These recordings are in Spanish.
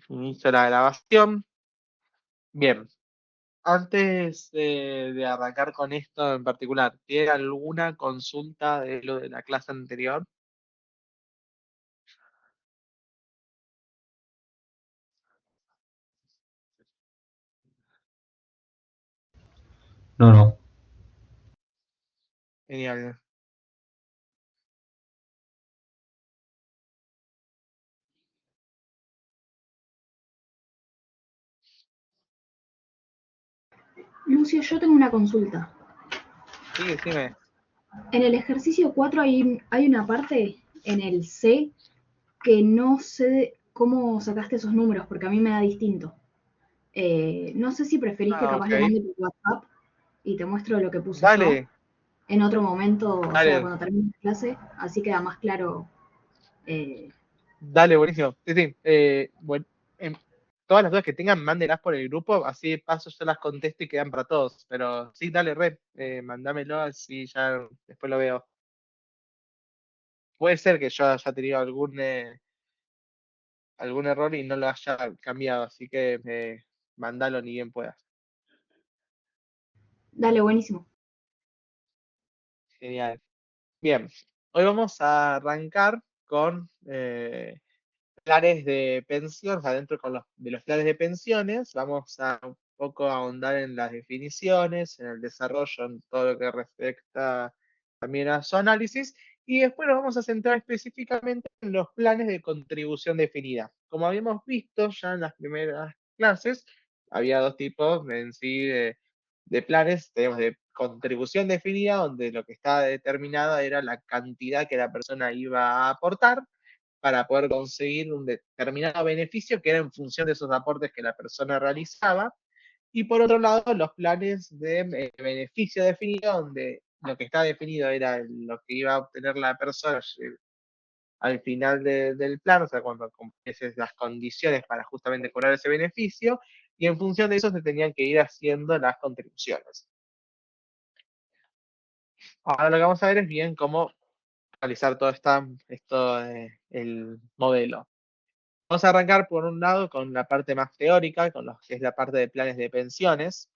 Inicio la grabación. Bien, antes de arrancar con esto en particular, ¿tiene alguna consulta de lo de la clase anterior? No, no. Genial. Lucio, yo tengo una consulta. Sí, decime. En el ejercicio 4 hay una parte en el C que no sé cómo sacaste esos números, porque a mí me da distinto. No sé si preferís que Ah, capaz lo ok. mande por WhatsApp y te muestro lo que puse yo Dale, en otro momento, o sea, dale, cuando termine la clase, así queda más claro. eh, dale, buenísimo. Sí, sí. Bueno, todas las dudas que tengan, mándenlas por el grupo, así de paso yo las contesto y quedan para todos. Pero sí, dale, red, mándamelo, así ya después lo veo. Puede ser que yo haya tenido algún error y no lo haya cambiado, así que mandalo ni bien puedas. Dale, buenísimo. Genial. Bien, hoy vamos a arrancar con planes de pensión, adentro de los planes de pensiones, vamos a un poco ahondar en las definiciones, en el desarrollo, en todo lo que respecta también a su análisis, y después nos vamos a centrar específicamente en los planes de contribución definida. Como habíamos visto ya en las primeras clases, había dos tipos en sí de planes, tenemos de contribución definida, donde lo que estaba determinado era la cantidad que la persona iba a aportar, para poder conseguir un determinado beneficio que era en función de esos aportes que la persona realizaba. Y por otro lado, los planes de beneficio definido, donde lo que está definido era lo que iba a obtener la persona al final del plan, o sea, cuando cumplieses las condiciones para justamente cobrar ese beneficio, y en función de eso se tenían que ir haciendo las contribuciones. Ahora lo que vamos a ver es bien cómo realizar todo esto, el modelo. Vamos a arrancar por un lado con la parte más teórica, con lo que es la parte de planes de pensiones.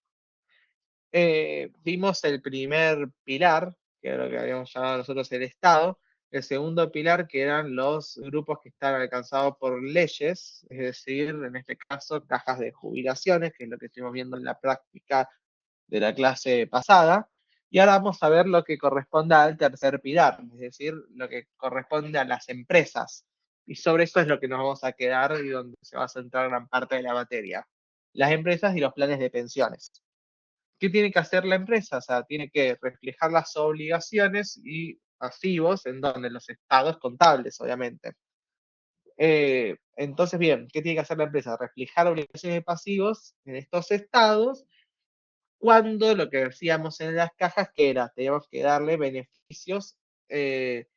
Vimos el primer pilar, que era lo que habíamos llamado nosotros el Estado, el segundo pilar, que eran los grupos que están alcanzados por leyes, es decir, en este caso, cajas de jubilaciones, que es lo que estuvimos viendo en la práctica de la clase pasada. Y ahora vamos a ver lo que corresponde al tercer pilar, es decir, lo que corresponde a las empresas. Y sobre eso es lo que nos vamos a quedar y donde se va a centrar gran parte de la materia. Las empresas y los planes de pensiones. ¿Qué tiene que hacer la empresa? O sea, tiene que reflejar las obligaciones y pasivos en donde los estados contables, obviamente. Entonces, bien, ¿qué tiene que hacer la empresa? Reflejar obligaciones y pasivos en estos estados cuando lo que decíamos en las cajas que era, teníamos que darle beneficios eh,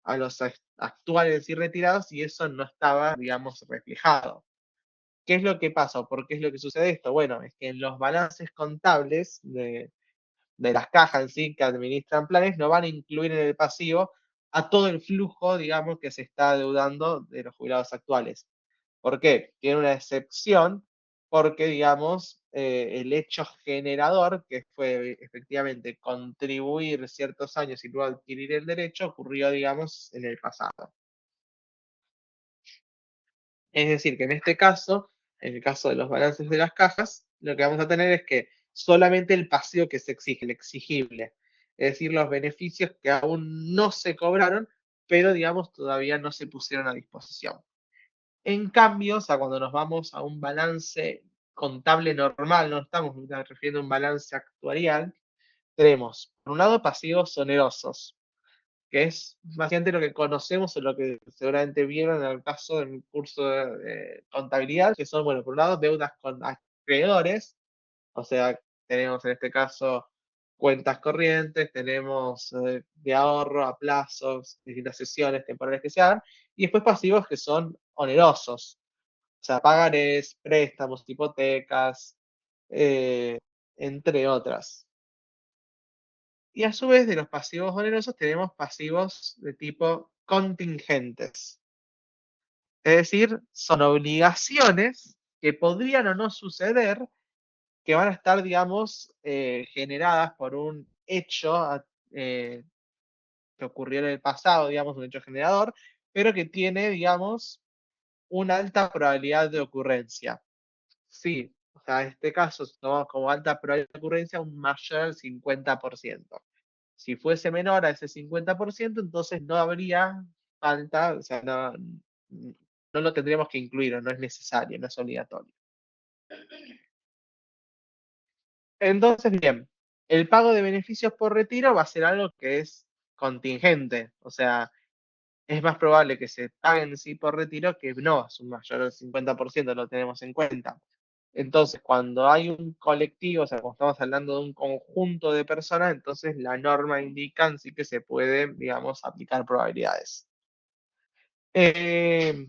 a los actuales y retirados y eso no estaba, digamos, reflejado. ¿Qué es lo que pasa? ¿Por qué es lo que sucede esto? Bueno, es que en los balances contables de las cajas en sí que administran planes no van a incluir en el pasivo a todo el flujo, digamos, que se está adeudando de los jubilados actuales. ¿Por qué? Tiene una excepción porque, digamos, el hecho generador, que fue efectivamente contribuir ciertos años y luego adquirir el derecho, ocurrió, digamos, en el pasado. Es decir, que en este caso, en el caso de los balances de las cajas, lo que vamos a tener es que solamente el pasivo que se exige, el exigible, es decir, los beneficios que aún no se cobraron, pero digamos todavía no se pusieron a disposición. En cambio, o sea, cuando nos vamos a un balance contable normal, no estamos refiriendo a un balance actuarial, tenemos, por un lado, pasivos onerosos, que es básicamente lo que conocemos o lo que seguramente vieron en el caso del curso de contabilidad, que son, bueno, por un lado, deudas con acreedores, o sea, tenemos en este caso cuentas corrientes, tenemos de ahorro a plazos, distintas sesiones temporales que se hagan, y después pasivos que son onerosos, o sea, pagarés, préstamos, hipotecas, eh, entre otras. Y a su vez de los pasivos onerosos tenemos pasivos de tipo contingentes. Es decir, son obligaciones que podrían o no suceder, que van a estar, digamos, generadas por un hecho que ocurrió en el pasado, digamos, un hecho generador, pero que tiene, digamos, una alta probabilidad de ocurrencia. Sí, o sea, en este caso, si tomamos como alta probabilidad de ocurrencia, un mayor al 50%. Si fuese menor a ese 50%, entonces no habría falta, o sea, no lo tendríamos que incluir, o no es necesario, no es obligatorio. Entonces, bien, el pago de beneficios por retiro va a ser algo que es contingente, o sea, es más probable que se paguen sí por retiro que no, es un mayor del 50%, lo tenemos en cuenta. Entonces, cuando hay un colectivo, o sea, cuando estamos hablando de un conjunto de personas, entonces la norma indica sí que se puede, digamos, aplicar probabilidades. Eh,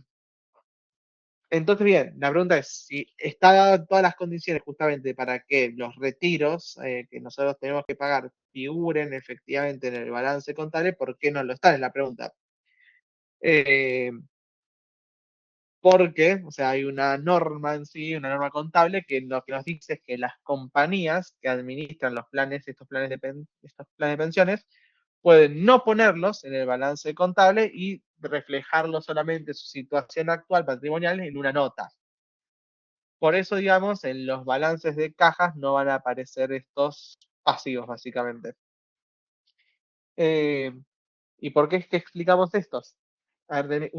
entonces, bien, la pregunta es, si están todas las condiciones justamente para que los retiros que nosotros tenemos que pagar figuren efectivamente en el balance contable, ¿por qué no lo están? Es la pregunta. Eh, Porque, o sea, hay una norma en sí, una norma contable, que lo que nos dice es que las compañías que administran los planes, estos planes de pensiones, pueden no ponerlos en el balance contable y reflejarlo solamente su situación actual patrimonial en una nota. Por eso, digamos, en los balances de cajas no van a aparecer estos pasivos, básicamente. Eh, ¿Y por qué es que explicamos estos? A ver,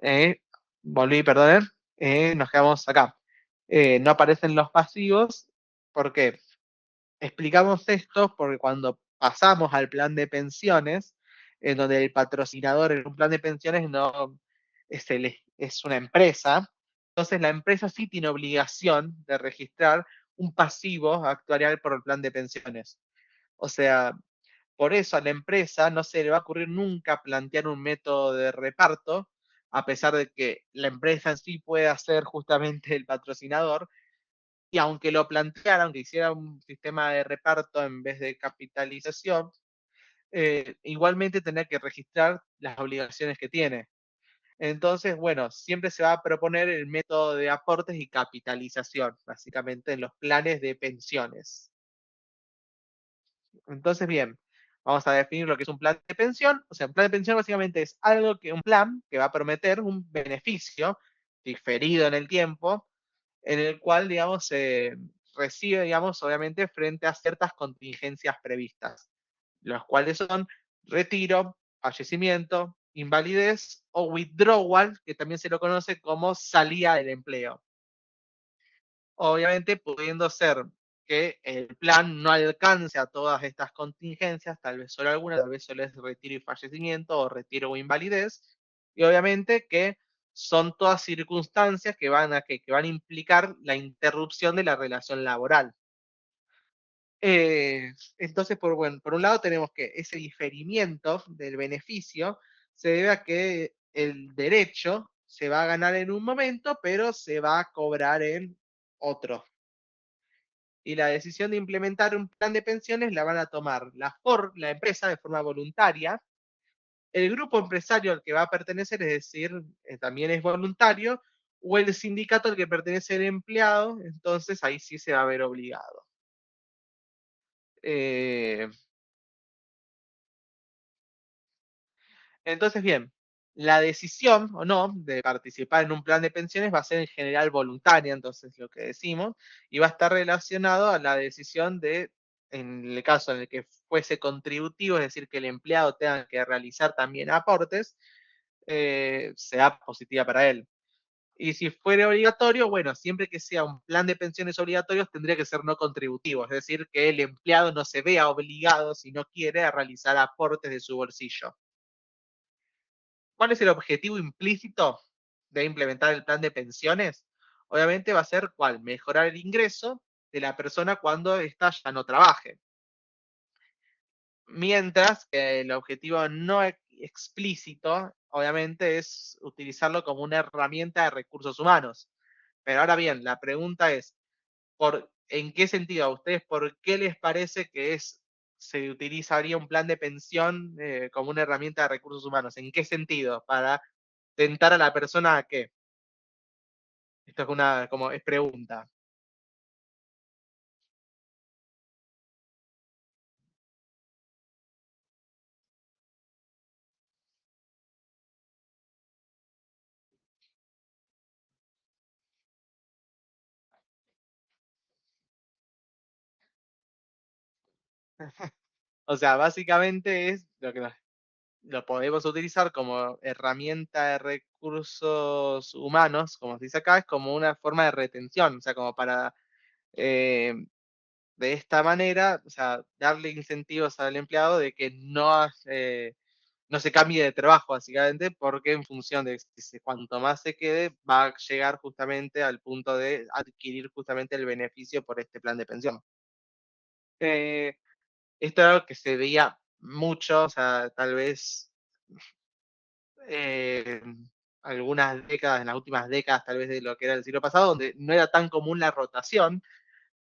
eh, volví, perdón, nos quedamos acá. No aparecen los pasivos, ¿por qué? Explicamos esto porque cuando pasamos al plan de pensiones, en donde el patrocinador en un plan de pensiones no es una empresa, entonces la empresa sí tiene obligación de registrar un pasivo actuarial por el plan de pensiones. O sea, por eso a la empresa no se le va a ocurrir nunca plantear un método de reparto, a pesar de que la empresa en sí pueda ser justamente el patrocinador, y aunque lo planteara, aunque hiciera un sistema de reparto en vez de capitalización, igualmente tendrá que registrar las obligaciones que tiene. Entonces, bueno, siempre se va a proponer el método de aportes y capitalización, básicamente en los planes de pensiones. Entonces, bien, vamos a definir lo que es un plan de pensión. O sea, un plan de pensión básicamente es un plan que va a prometer un beneficio diferido en el tiempo, en el cual, digamos, se recibe, digamos, obviamente frente a ciertas contingencias previstas, los cuales son retiro, fallecimiento, invalidez o withdrawal, que también se lo conoce como salida del empleo. Obviamente pudiendo ser que el plan no alcance a todas estas contingencias, tal vez solo algunas, tal vez solo es retiro y fallecimiento o retiro o invalidez, y obviamente que son todas circunstancias que van a implicar la interrupción de la relación laboral. Entonces, bueno, por un lado tenemos que ese diferimiento del beneficio se debe a que el derecho se va a ganar en un momento, pero se va a cobrar en otro. Y la decisión de implementar un plan de pensiones la van a tomar la empresa de forma voluntaria, el grupo empresario al que va a pertenecer, es decir, también es voluntario, o el sindicato al que pertenece el empleado, entonces ahí sí se va a ver obligado. Eh, Entonces, bien, la decisión o no de participar en un plan de pensiones va a ser en general voluntaria, entonces lo que decimos, y va a estar relacionado a la decisión de, en el caso en el que fuese contributivo, es decir, que el empleado tenga que realizar también aportes, sea positiva para él. Y si fuera obligatorio, bueno, siempre que sea un plan de pensiones obligatorios, tendría que ser no contributivo, es decir, que el empleado no se vea obligado, si no quiere, a realizar aportes de su bolsillo. ¿Cuál es el objetivo implícito de implementar el plan de pensiones? Obviamente va a ser ¿cuál? Mejorar el ingreso de la persona cuando ésta ya no trabaje. Mientras que el objetivo no explícito, obviamente, es utilizarlo como una herramienta de recursos humanos. Pero ahora bien, la pregunta es, ¿en qué sentido a ustedes, por qué les parece que se utilizaría un plan de pensión como una herramienta de recursos humanos? ¿En qué sentido? ¿Para tentar a la persona a qué? Esto es es pregunta. O sea, básicamente es lo que lo podemos utilizar como herramienta de recursos humanos, como se dice acá, es como una forma de retención, o sea, como para eh, de esta manera, o sea, darle incentivos al empleado de que no se cambie de trabajo, básicamente, porque en función de cuanto más se quede, va a llegar justamente al punto de adquirir justamente el beneficio por este plan de pensión. Eh, Esto era algo que se veía mucho, o sea, tal vez eh, algunas décadas, en las últimas décadas tal vez de lo que era el siglo pasado, donde no era tan común la rotación.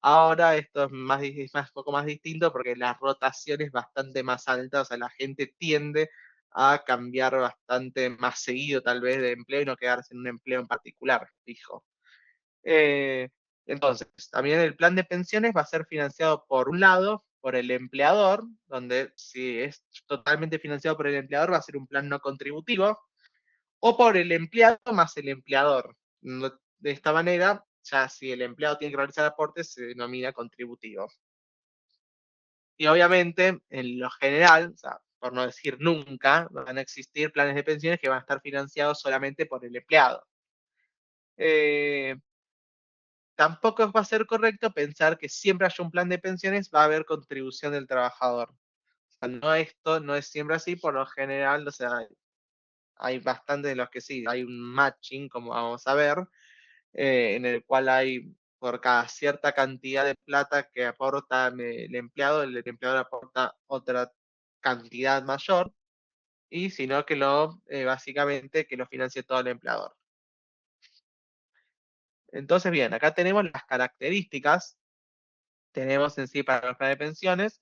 Ahora esto es poco más distinto porque la rotación es bastante más alta, o sea, la gente tiende a cambiar bastante más seguido tal vez de empleo y no quedarse en un empleo en particular, fijo. Eh, entonces, también el plan de pensiones va a ser financiado por un lado por el empleador, donde si es totalmente financiado por el empleador va a ser un plan no contributivo, o por el empleado más el empleador. De esta manera, ya si el empleado tiene que realizar aportes, se denomina contributivo. Y obviamente, en lo general, o sea, por no decir nunca, van a existir planes de pensiones que van a estar financiados solamente por el empleado. Eh, Tampoco va a ser correcto pensar que siempre haya un plan de pensiones, va a haber contribución del trabajador. O sea, no, esto no es siempre así, por lo general, o sea, hay bastantes de los que sí, hay un matching, como vamos a ver, en el cual hay por cada cierta cantidad de plata que aporta el empleado, el empleador aporta otra cantidad mayor, y sino que básicamente que lo financie todo el empleador. Entonces, bien, acá tenemos las características, tenemos en sí para los planes de pensiones,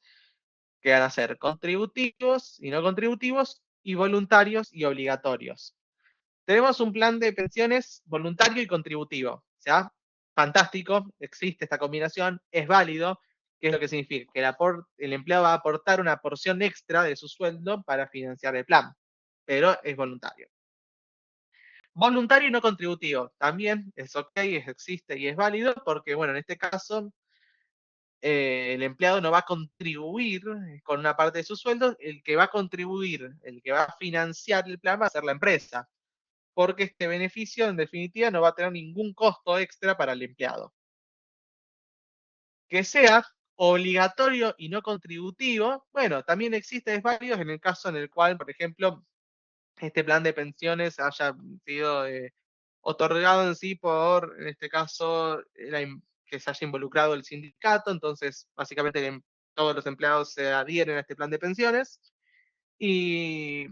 que van a ser contributivos y no contributivos, y voluntarios y obligatorios. Tenemos un plan de pensiones voluntario y contributivo. O sea, fantástico, existe esta combinación, es válido. ¿Qué es lo que significa? Que el empleado va a aportar una porción extra de su sueldo para financiar el plan, pero es voluntario. Voluntario y no contributivo, también es ok, existe y es válido porque, bueno, en este caso, el empleado no va a contribuir con una parte de su sueldo, el que va a contribuir, el que va a financiar el plan va a ser la empresa, porque este beneficio en definitiva no va a tener ningún costo extra para el empleado. Que sea obligatorio y no contributivo, bueno, también existe, es válido en el caso en el cual, por ejemplo, este plan de pensiones haya sido otorgado en sí por, en este caso, que se haya involucrado el sindicato, entonces básicamente todos los empleados se adhieren a este plan de pensiones y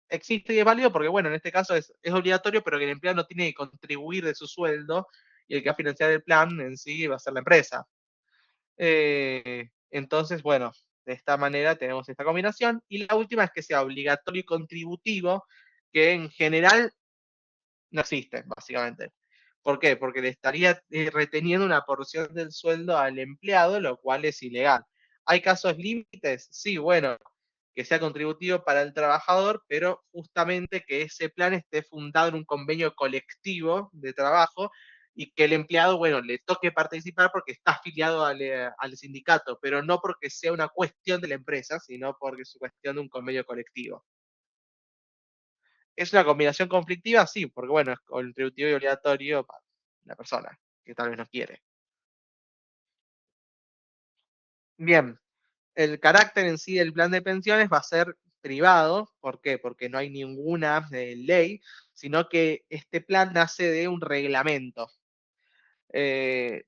existe y es válido porque, bueno, en este caso es obligatorio, pero que el empleado no tiene que contribuir de su sueldo y el que va a financiar el plan en sí va a ser la empresa. Entonces, bueno, de esta manera tenemos esta combinación. Y la última es que sea obligatorio y contributivo, que en general no existe, básicamente. ¿Por qué? Porque le estaría reteniendo una porción del sueldo al empleado, lo cual es ilegal. ¿Hay casos límites? Sí, bueno, que sea contributivo para el trabajador, pero justamente que ese plan esté fundado en un convenio colectivo de trabajo y que el empleado, bueno, le toque participar porque está afiliado al sindicato, pero no porque sea una cuestión de la empresa, sino porque es cuestión de un convenio colectivo. ¿Es una combinación conflictiva? Sí, porque bueno, es contributivo y obligatorio para la persona que tal vez no quiere. Bien, el carácter en sí del plan de pensiones va a ser privado. ¿Por qué? Porque no hay ninguna ley, sino que este plan nace de un reglamento.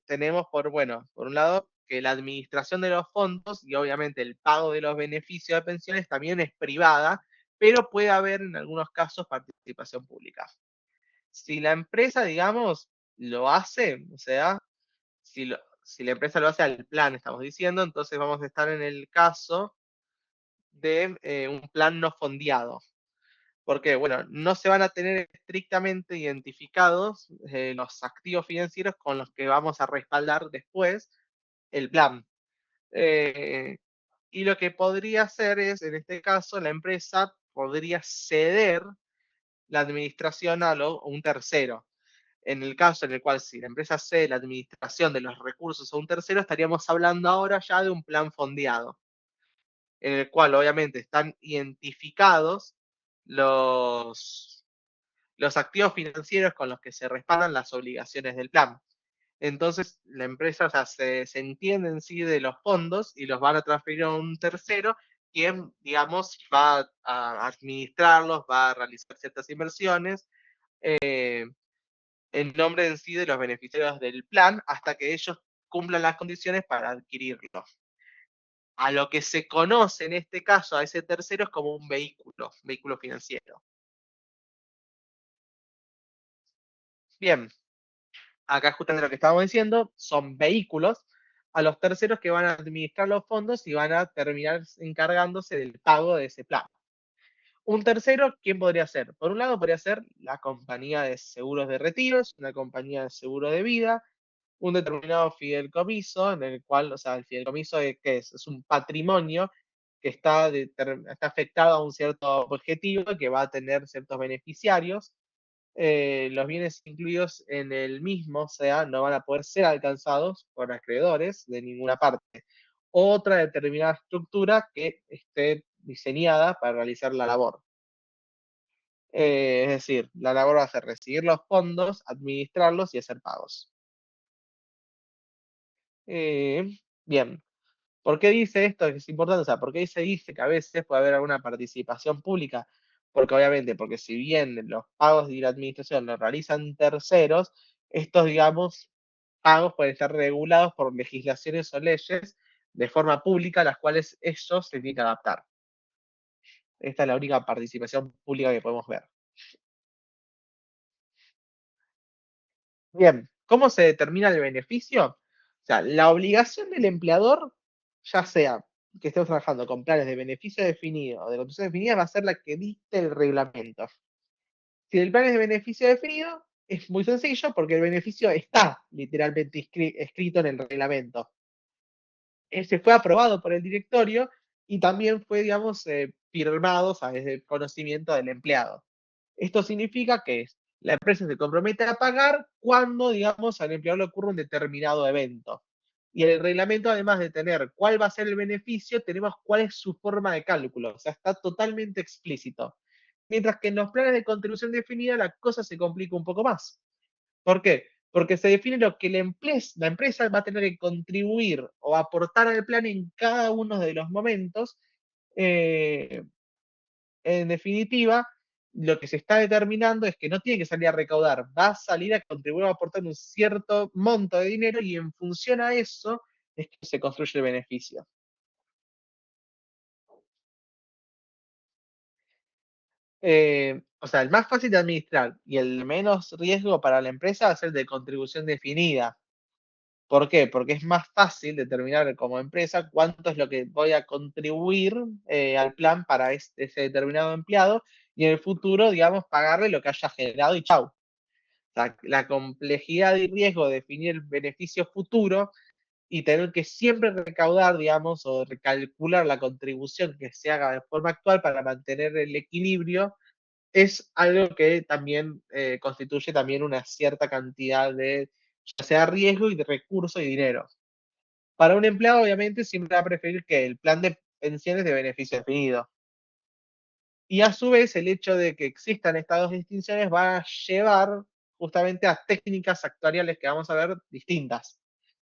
tenemos por un lado, que la administración de los fondos y obviamente el pago de los beneficios de pensiones también es privada, pero puede haber en algunos casos participación pública. Si la empresa, digamos, lo hace, o sea, si la empresa lo hace al plan, estamos diciendo, entonces vamos a estar en el caso de un plan no fondeado. Porque, bueno, no se van a tener estrictamente identificados los activos financieros con los que vamos a respaldar después el plan. Eh, y lo que podría hacer es, en este caso, la empresa podría ceder la administración a un tercero. En el caso en el cual si la empresa cede la administración de los recursos a un tercero, estaríamos hablando ahora ya de un plan fondeado, en el cual obviamente están identificados los, los activos financieros con los que se respaldan las obligaciones del plan. Entonces, la empresa, o sea, se entiende en sí de los fondos y los van a transferir a un tercero, quien, digamos, va a administrarlos, va a realizar ciertas inversiones en nombre en sí de los beneficiarios del plan hasta que ellos cumplan las condiciones para adquirirlo. A lo que se conoce en este caso a ese tercero es como un vehículo financiero. Bien, acá justamente lo que estábamos diciendo son vehículos a los terceros que van a administrar los fondos y van a terminar encargándose del pago de ese plan. Un tercero, ¿quién podría ser? Por un lado, podría ser la compañía de seguros de retiros, una compañía de seguro de vida, un determinado fideicomiso, en el cual, o sea, el fideicomiso ¿qué es? Es un patrimonio que está afectado a un cierto objetivo que va a tener ciertos beneficiarios. Los bienes incluidos en el mismo, o sea, no van a poder ser alcanzados por acreedores de ninguna parte. Otra determinada estructura que esté diseñada para realizar la labor. Es decir, la labor va a ser recibir los fondos, administrarlos y hacer pagos. Bien, ¿por qué dice esto que es importante? O sea, ¿por qué se dice que a veces puede haber alguna participación pública? Porque obviamente, porque si bien los pagos y la administración los realizan terceros, estos, digamos, pagos pueden estar regulados por legislaciones o leyes de forma pública, a las cuales ellos se tienen que adaptar. Esta es la única participación pública que podemos ver. Bien, ¿cómo se determina el beneficio? O sea, la obligación del empleador, ya sea que estemos trabajando con planes de beneficio definido o de contribución definida, va a ser la que dicte el reglamento. Si el plan es de beneficio definido, es muy sencillo porque el beneficio está literalmente escrito en el reglamento. Ese fue aprobado por el directorio y también fue, digamos, firmado, ¿sabes?, de conocimiento del empleado. Esto significa que la empresa se compromete a pagar cuando, digamos, al empleado le ocurre un determinado evento. Y en el reglamento, además de tener cuál va a ser el beneficio, tenemos cuál es su forma de cálculo. O sea, está totalmente explícito. Mientras que en los planes de contribución definida la cosa se complica un poco más. ¿Por qué? Porque se define lo que la empresa va a tener que contribuir o aportar al plan en cada uno de los momentos. eh, en definitiva, lo que se está determinando es que no tiene que salir a recaudar, va a salir a contribuir a aportar un cierto monto de dinero y en función a eso es que se construye el beneficio. O sea, el más fácil de administrar y el menos riesgo para la empresa va a ser de contribución definida. ¿Por qué? Porque es más fácil determinar como empresa cuánto es lo que voy a contribuir al plan para ese determinado empleado y en el futuro, digamos, pagarle lo que haya generado y chau. O sea, la complejidad y riesgo de definir el beneficio futuro y tener que siempre recaudar, digamos, o recalcular la contribución que se haga de forma actual para mantener el equilibrio es algo que también constituye también una cierta cantidad de, ya sea riesgo y de recursos y dinero. Para un empleado, obviamente, siempre va a preferir que el plan de pensiones de beneficio definido. Y a su vez, el hecho de que existan estas dos distinciones va a llevar justamente a técnicas actuariales que vamos a ver distintas.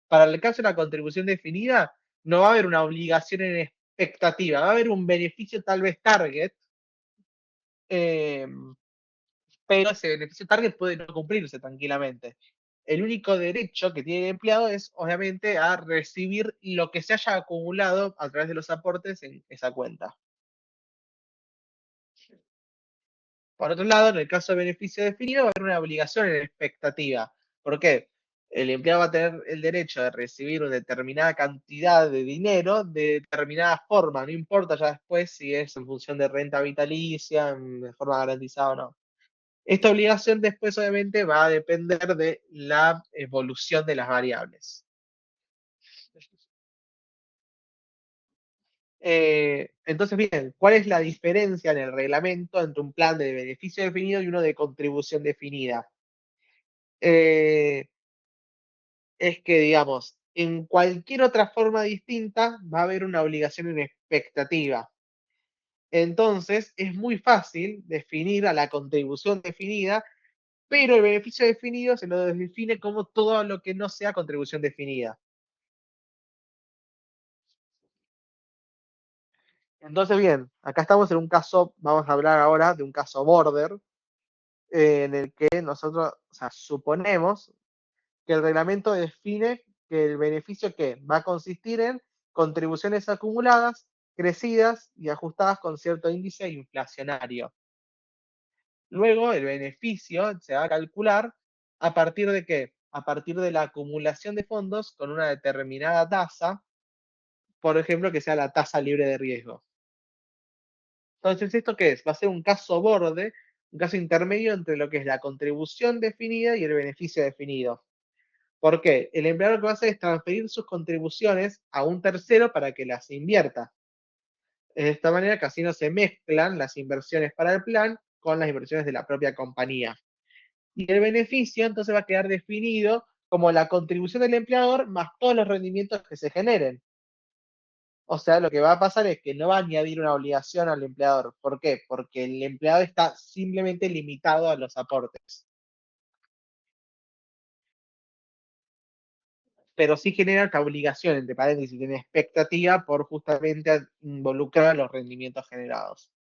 Para el caso de la contribución definida, no va a haber una obligación en expectativa, va a haber un beneficio tal vez target, eh, pero ese beneficio target puede no cumplirse tranquilamente. el único derecho que tiene el empleado es, obviamente, a recibir lo que se haya acumulado a través de los aportes en esa cuenta. Por otro lado, en el caso de beneficio definido, va a haber una obligación en expectativa. ¿Por qué? El empleado va a tener el derecho de recibir una determinada cantidad de dinero de determinada forma, no importa ya después si es en función de renta vitalicia, de forma garantizada o no. Esta obligación después obviamente va a depender de la evolución de las variables. Entonces, bien, ¿cuál es la diferencia en el reglamento entre un plan de beneficio definido y uno de contribución definida? Es que, digamos, en cualquier otra forma distinta va a haber una obligación en expectativa. Entonces, es muy fácil definir a la contribución definida, pero el beneficio definido se lo define como todo lo que no sea contribución definida. Entonces, bien, acá estamos en un caso, vamos a hablar ahora de un caso border, en el que nosotros, o sea, suponemos que el reglamento define que el beneficio que va a consistir en contribuciones acumuladas, crecidas y ajustadas con cierto índice inflacionario. Luego, el beneficio se va a calcular a partir de qué? A partir de la acumulación de fondos con una determinada tasa, por ejemplo, que sea la tasa libre de riesgo. Entonces, ¿esto qué es? Va a ser un caso borde, un caso intermedio entre lo que es la contribución definida y el beneficio definido. ¿Por qué? El empleador lo que va a hacer es transferir sus contribuciones a un tercero para que las invierta. De esta manera que así no se mezclan las inversiones para el plan con las inversiones de la propia compañía. Y el beneficio entonces va a quedar definido como la contribución del empleador más todos los rendimientos que se generen. O sea, lo que va a pasar es que no va a añadir una obligación al empleador. ¿Por qué? Porque el empleado está simplemente limitado a los aportes. Pero sí genera esta obligación, entre paréntesis, tiene expectativa por justamente involucrar los rendimientos generados.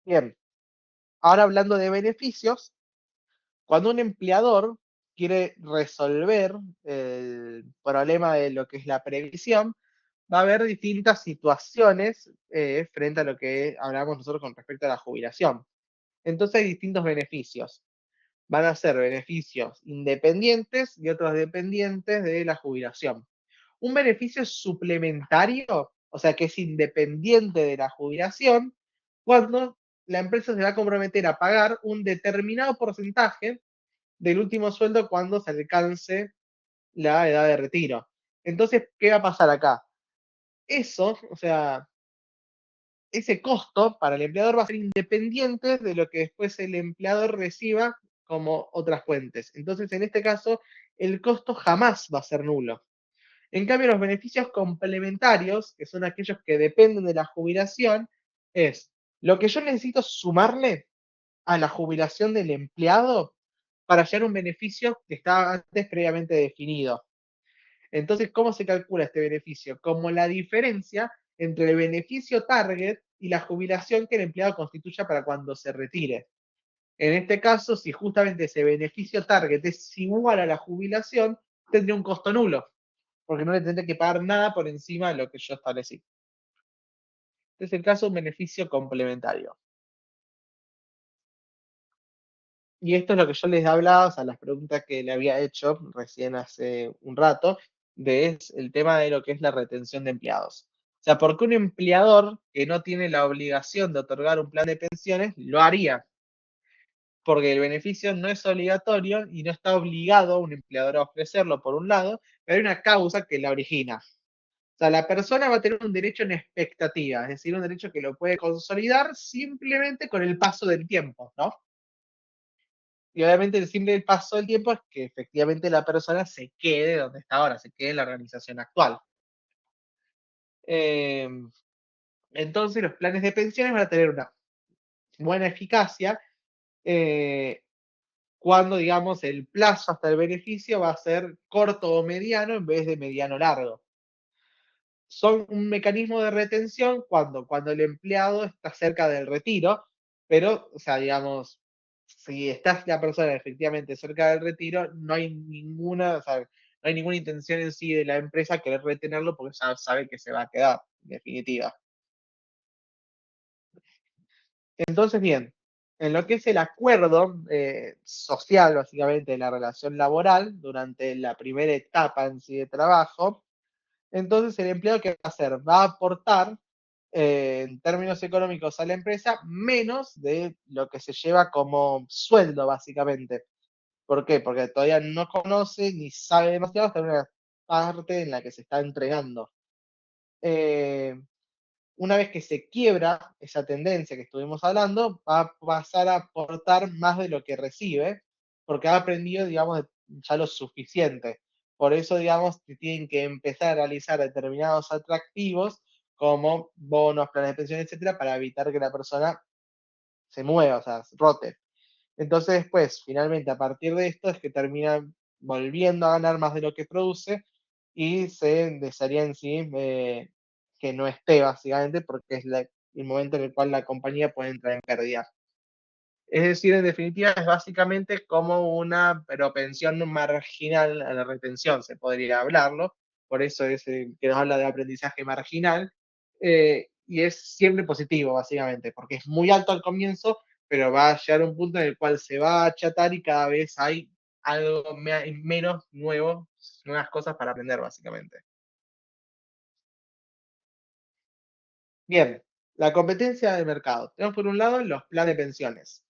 Bien, ahora hablando de beneficios, cuando un empleador quiere resolver el problema de lo que es la previsión, va a haber distintas situaciones frente a lo que hablamos nosotros con respecto a la jubilación. Entonces hay distintos beneficios. Van a ser beneficios independientes y otros dependientes de la jubilación. Un beneficio suplementario, o sea, que es independiente de la jubilación, cuando la empresa se va a comprometer a pagar un determinado porcentaje del último sueldo cuando se alcance la edad de retiro. Entonces, ¿qué va a pasar acá? Eso, o sea, ese costo para el empleador va a ser independiente de lo que después el empleador reciba como otras fuentes. Entonces, en este caso, el costo jamás va a ser nulo. En cambio, los beneficios complementarios, que son aquellos que dependen de la jubilación, es lo que yo necesito sumarle a la jubilación del empleado para hallar un beneficio que estaba antes previamente definido. Entonces, ¿cómo se calcula este beneficio? Como la diferencia entre el beneficio target y la jubilación que el empleado constituya para cuando se retire. En este caso, si justamente ese beneficio target es igual a la jubilación, tendría un costo nulo, porque no le tendré que pagar nada por encima de lo que yo establecí. Este es el caso de un beneficio complementario. Y esto es lo que yo les hablaba, o sea, las preguntas que le había hecho recién hace un rato, de el tema de lo que es la retención de empleados. O sea, ¿por qué un empleador que no tiene la obligación de otorgar un plan de pensiones lo haría? Porque el beneficio no es obligatorio y no está obligado un empleador a ofrecerlo, por un lado, pero hay una causa que la origina. O sea, la persona va a tener un derecho en expectativa, es decir, un derecho que lo puede consolidar simplemente con el paso del tiempo, ¿no? Y obviamente el simple paso del tiempo es que efectivamente la persona se quede donde está ahora, se quede en la organización actual. Eh, entonces los planes de pensiones van a tener una buena eficacia eh, cuando, digamos, el plazo hasta el beneficio va a ser corto o mediano en vez de mediano largo. Son un mecanismo de retención cuando el empleado está cerca del retiro, pero, o sea, digamos, si estás la persona efectivamente cerca del retiro, no hay ninguna, o sea, no hay ninguna intención en sí de la empresa querer retenerlo porque ya sabe que se va a quedar, en definitiva. Entonces, bien, en lo que es el acuerdo social, básicamente, de la relación laboral, durante la primera etapa en sí de trabajo, entonces el empleado, ¿qué va a hacer? Va a aportar en términos económicos a la empresa menos de lo que se lleva como sueldo, básicamente. ¿Por qué? Porque todavía no conoce ni sabe demasiado hasta una parte en la que se está entregando. Eh, una vez que se quiebra esa tendencia que estuvimos hablando, va a pasar a aportar más de lo que recibe, porque ha aprendido, digamos, ya lo suficiente. Por eso, digamos, que tienen que empezar a realizar determinados atractivos como bonos, planes de pensión, etcétera, para evitar que la persona se mueva, o sea, rote. Entonces, después, finalmente, a partir de esto, es que termina volviendo a ganar más de lo que produce y se desearía en sí que no esté, básicamente, porque es el momento en el cual la compañía puede entrar en pérdida. Es decir, en definitiva, es básicamente como una propensión marginal a la retención, se podría hablarlo, por eso es que nos habla de aprendizaje marginal, y es siempre positivo, básicamente, porque es muy alto al comienzo, pero va a llegar a un punto en el cual se va a achatar y cada vez hay algo menos nuevo, nuevas cosas para aprender, básicamente. Bien, la competencia de mercado. Tenemos por un lado los planes de pensiones.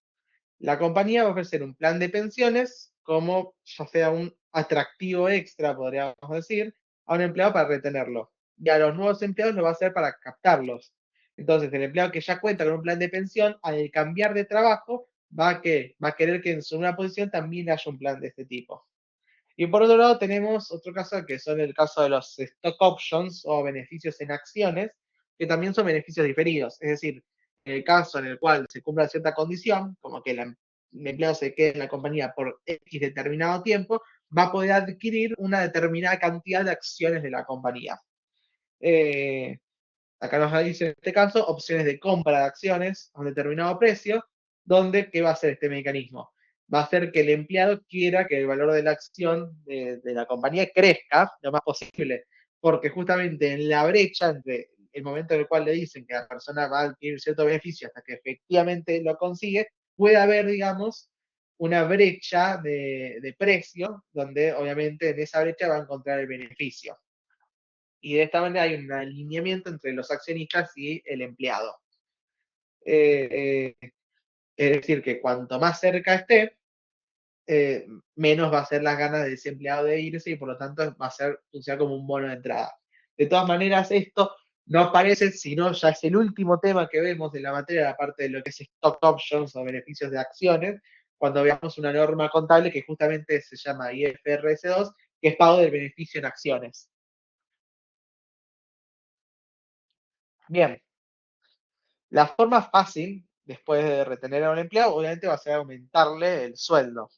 La compañía va a ofrecer un plan de pensiones como ya sea un atractivo extra, podríamos decir, a un empleado para retenerlo. Y a los nuevos empleados lo va a hacer para captarlos. Entonces, el empleado que ya cuenta con un plan de pensión, al cambiar de trabajo, va a querer que en su nueva posición también haya un plan de este tipo. Y por otro lado tenemos otro caso que son el caso de los stock options o beneficios en acciones, que también son beneficios diferidos. Es decir, en el caso en el cual se cumpla cierta condición, como que el empleado se quede en la compañía por X determinado tiempo, va a poder adquirir una determinada cantidad de acciones de la compañía. Eh, Acá nos dice en este caso opciones de compra de acciones a un determinado precio, donde ¿qué va a hacer este mecanismo? Va a hacer que el empleado quiera que el valor de la acción de la compañía crezca lo más posible, porque justamente en la brecha entre el momento en el cual le dicen que la persona va a adquirir cierto beneficio hasta que efectivamente lo consigue, puede haber, digamos, una brecha de precio, donde obviamente en esa brecha va a encontrar el beneficio y de esta manera hay un alineamiento entre los accionistas y el empleado. Eh, es decir, que cuanto más cerca esté, menos va a ser las ganas de ese empleado de irse y por lo tanto va a ser funcionar como un bono de entrada. De todas maneras, esto no aparece, sino ya es el último tema que vemos de la materia, la parte de lo que es stock options o beneficios de acciones, cuando veamos una norma contable que justamente se llama IFRS 2, que es pago del beneficio en acciones. Bien, la forma fácil, después de retener a un empleado, obviamente va a ser aumentarle el sueldo.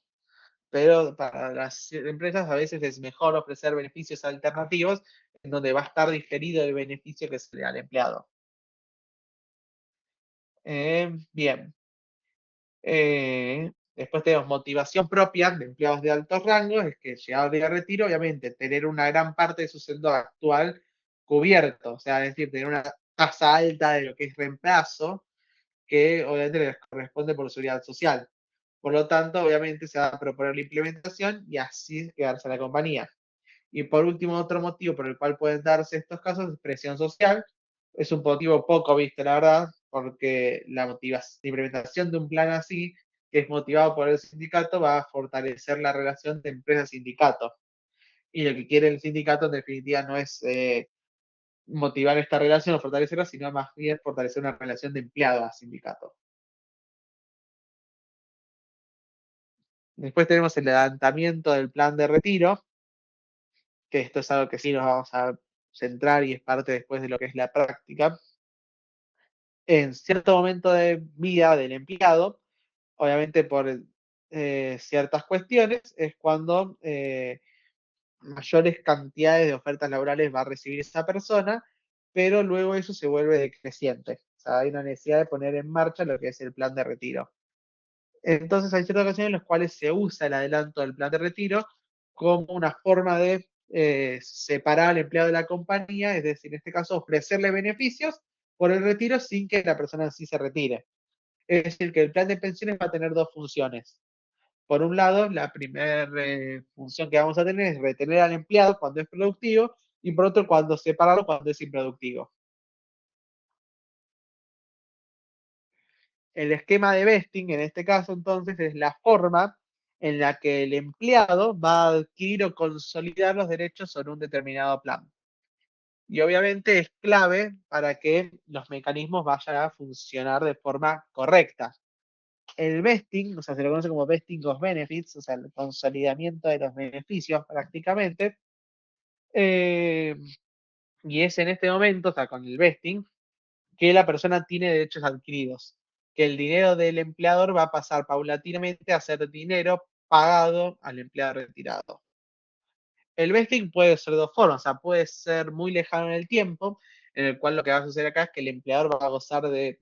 Pero para las empresas a veces es mejor ofrecer beneficios alternativos en donde va a estar diferido el beneficio que se le da al empleado. Bien. Después tenemos motivación propia de empleados de altos rangos, es que llegado el día de retiro, obviamente, tener una gran parte de su sueldo actual cubierto, o sea, es decir, tener una tasa alta de lo que es reemplazo, que obviamente les corresponde por seguridad social. Por lo tanto, obviamente se va a proponer la implementación y así quedarse la compañía. Y por último, otro motivo por el cual pueden darse estos casos es presión social. Es un motivo poco visto, la verdad, porque la implementación de un plan así, que es motivado por el sindicato, va a fortalecer la relación de empresa-sindicato. Y lo que quiere el sindicato, en definitiva, no es motivar esta relación o fortalecerla, sino más bien fortalecer una relación de empleado a sindicato. Después tenemos el adelantamiento del plan de retiro, que esto es algo que sí nos vamos a centrar y es parte después de lo que es la práctica. En cierto momento de vida del empleado, obviamente por ciertas cuestiones, es cuando mayores cantidades de ofertas laborales va a recibir esa persona, pero luego eso se vuelve decreciente. O sea, hay una necesidad de poner en marcha lo que es el plan de retiro. Entonces hay ciertas ocasiones en las cuales se usa el adelanto del plan de retiro como una forma de separar al empleado de la compañía, es decir, en este caso ofrecerle beneficios por el retiro sin que la persona en sí se retire. Es decir, que el plan de pensiones va a tener dos funciones. Por un lado, la primera función que vamos a tener es retener al empleado cuando es productivo y por otro, cuando separarlo cuando es improductivo. El esquema de vesting, en este caso, entonces, es la forma en la que el empleado va a adquirir o consolidar los derechos sobre un determinado plan. Y obviamente es clave para que los mecanismos vayan a funcionar de forma correcta. El vesting, o sea, se lo conoce como vesting of benefits, o sea, el consolidamiento de los beneficios prácticamente. eh, y es en este momento, o sea, con el vesting, que la persona tiene derechos adquiridos, que el dinero del empleador va a pasar paulatinamente a ser dinero pagado al empleado retirado. El vesting puede ser de dos formas, o sea, puede ser muy lejano en el tiempo, en el cual lo que va a suceder acá es que el empleador va a gozar de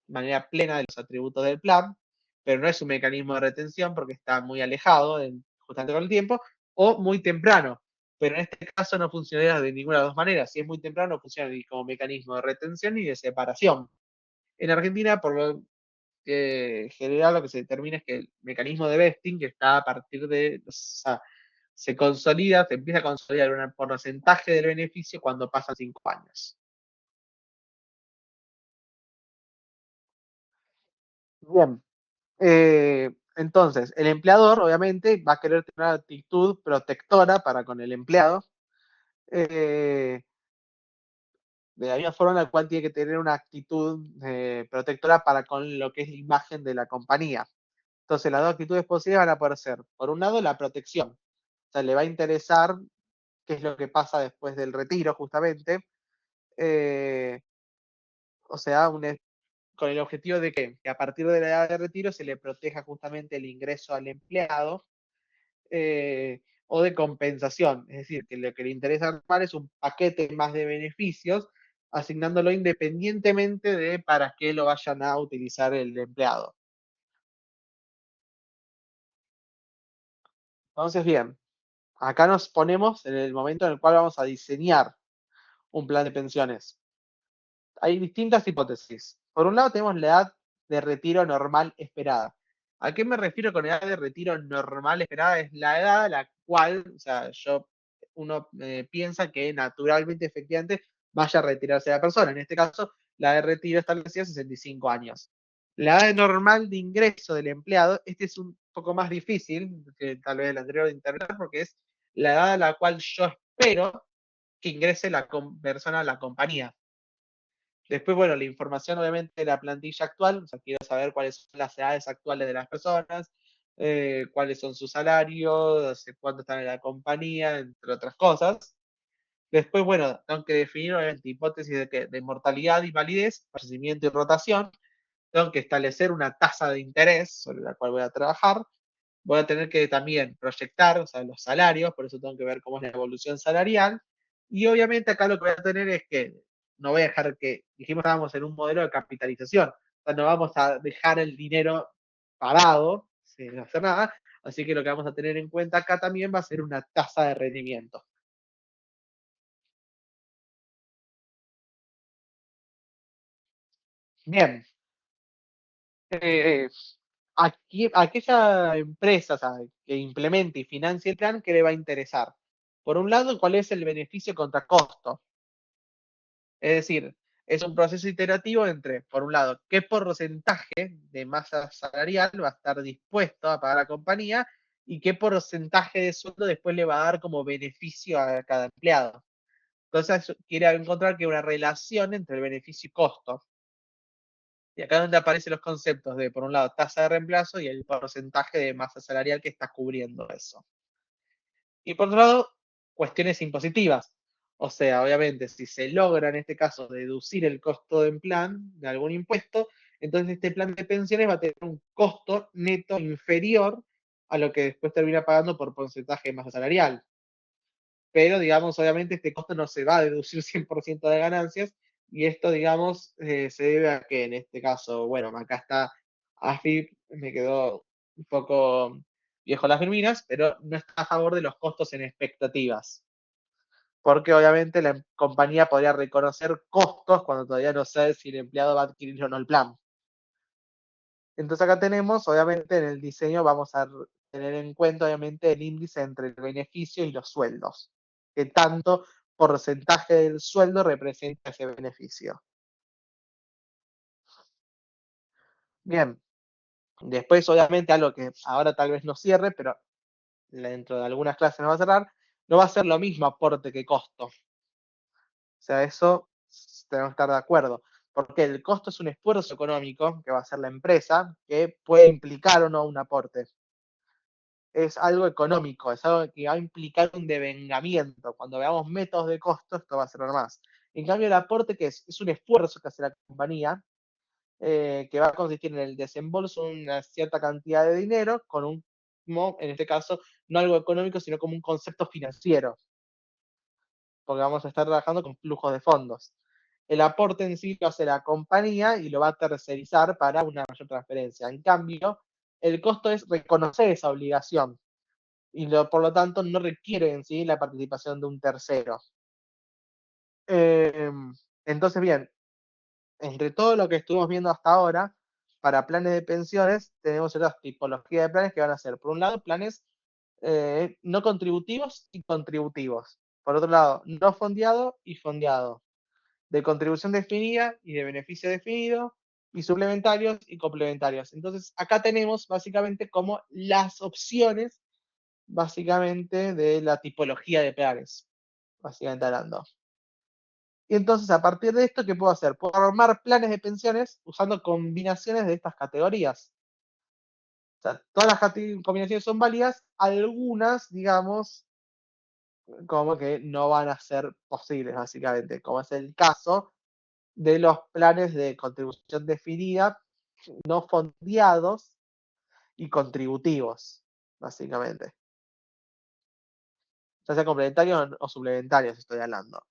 manera plena de los atributos del plan, pero no es un mecanismo de retención porque está muy alejado justamente con el tiempo, o muy temprano, pero en este caso no funcionaría de ninguna de las dos maneras. Si es muy temprano, funciona ni como mecanismo de retención ni de separación. En Argentina, por lo general, lo que se determina es que el mecanismo de vesting está a partir de, o sea, se consolida, se empieza a consolidar un porcentaje del beneficio cuando pasan 5 años. Bien, entonces, el empleador obviamente va a querer tener una actitud protectora para con el empleado, eh, de la misma forma en la cual tiene que tener una actitud protectora para con lo que es la imagen de la compañía. Entonces, las dos actitudes posibles van a poder ser, por un lado, la protección. O sea, le va a interesar qué es lo que pasa después del retiro, justamente. Eh, o sea, con el objetivo de que a partir de la edad de retiro se le proteja justamente el ingreso al empleado, o de compensación. Es decir, que lo que le interesa armar es un paquete más de beneficios, asignándolo independientemente de para qué lo vayan a utilizar el empleado. Entonces, bien, acá nos ponemos en el momento en el cual vamos a diseñar un plan de pensiones. Hay distintas hipótesis. Por un lado tenemos la edad de retiro normal esperada. ¿A qué me refiero con edad de retiro normal esperada? Es la edad a la cual, o sea, uno piensa que naturalmente, efectivamente, vaya a retirarse la persona. En este caso, la de retiro establecida es 65 años. La edad normal de ingreso del empleado, este es un poco más difícil que tal vez el anterior de interpretar, porque es la edad a la cual yo espero que ingrese la persona a la compañía. Después, bueno, la información obviamente de la plantilla actual, o sea, quiero saber cuáles son las edades actuales de las personas, cuáles son sus salarios, hace cuánto están en la compañía, entre otras cosas. Después, bueno, tengo que definir obviamente hipótesis de mortalidad y validez, fallecimiento y rotación. Tengo que establecer una tasa de interés sobre la cual voy a trabajar. Voy a tener que también proyectar, o sea, los salarios, por eso tengo que ver cómo es la evolución salarial. Y obviamente acá lo que voy a tener es que no voy a dejar que, dijimos que estábamos en un modelo de capitalización, o sea, no vamos a dejar el dinero parado sin hacer nada, así que lo que vamos a tener en cuenta acá también va a ser una tasa de rendimiento. Bien, eh, aquella empresa, o sea, que implemente y financie el plan, ¿qué le va a interesar? Por un lado, ¿cuál es el beneficio contra costo? Es decir, es un proceso iterativo entre, por un lado, qué porcentaje de masa salarial va a estar dispuesto a pagar la compañía y qué porcentaje de sueldo después le va a dar como beneficio a cada empleado. Entonces, quiere encontrar que una relación entre el beneficio y costo. Y acá es donde aparecen los conceptos de, por un lado, tasa de reemplazo y el porcentaje de masa salarial que está cubriendo eso. Y por otro lado, cuestiones impositivas. O sea, obviamente, si se logra en este caso deducir el costo de un plan de algún impuesto, entonces este plan de pensiones va a tener un costo neto inferior a lo que después termina pagando por porcentaje de masa salarial. Pero, digamos, obviamente este costo no se va a deducir 100% de ganancias y esto, digamos, se debe a que en este caso, bueno, acá está AFIP me quedó un poco viejo las Firminas, pero no está a favor de los costos en expectativas. Porque obviamente la compañía podría reconocer costos cuando todavía no sabe si el empleado va a adquirir o no el plan. Entonces acá tenemos, obviamente en el diseño vamos a tener en cuenta obviamente el índice entre el beneficio y los sueldos, que tanto porcentaje del sueldo representa ese beneficio. Bien, después obviamente algo que ahora tal vez no cierre, pero dentro de algunas clases no va a cerrar, no va a ser lo mismo aporte que costo. O sea, eso tenemos que estar de acuerdo, porque el costo es un esfuerzo económico que va a hacer la empresa que puede implicar o no un aporte. Es algo económico, es algo que va a implicar un devengamiento. Cuando veamos métodos de costo, esto va a ser más. En cambio, el aporte que es un esfuerzo que hace la compañía, que va a consistir en el desembolso de una cierta cantidad de dinero con un, en este caso, no algo económico, sino como un concepto financiero, porque vamos a estar trabajando con flujos de fondos. El aporte en sí lo hace la compañía y lo va a tercerizar para una mayor transferencia. En cambio, el costo es reconocer esa obligación y por lo tanto no requiere en sí la participación de un tercero. Eh, entonces, bien, entre todo lo que estuvimos viendo hasta ahora, para planes de pensiones tenemos otras tipologías de planes que van a ser, por un lado, planes no contributivos y contributivos. Por otro lado, no fondeado y fondeado. De contribución definida y de beneficio definido, y suplementarios y complementarios. Entonces, acá tenemos básicamente como las opciones básicamente de la tipología de planes, básicamente hablando. Y entonces, a partir de esto, ¿qué puedo hacer? Puedo armar planes de pensiones usando combinaciones de estas categorías. O sea, todas las combinaciones son válidas, algunas, digamos, como que no van a ser posibles, básicamente, como es el caso de los planes de contribución definida, no fondeados y contributivos, básicamente. Ya sea complementarios o suplementarios, estoy hablando.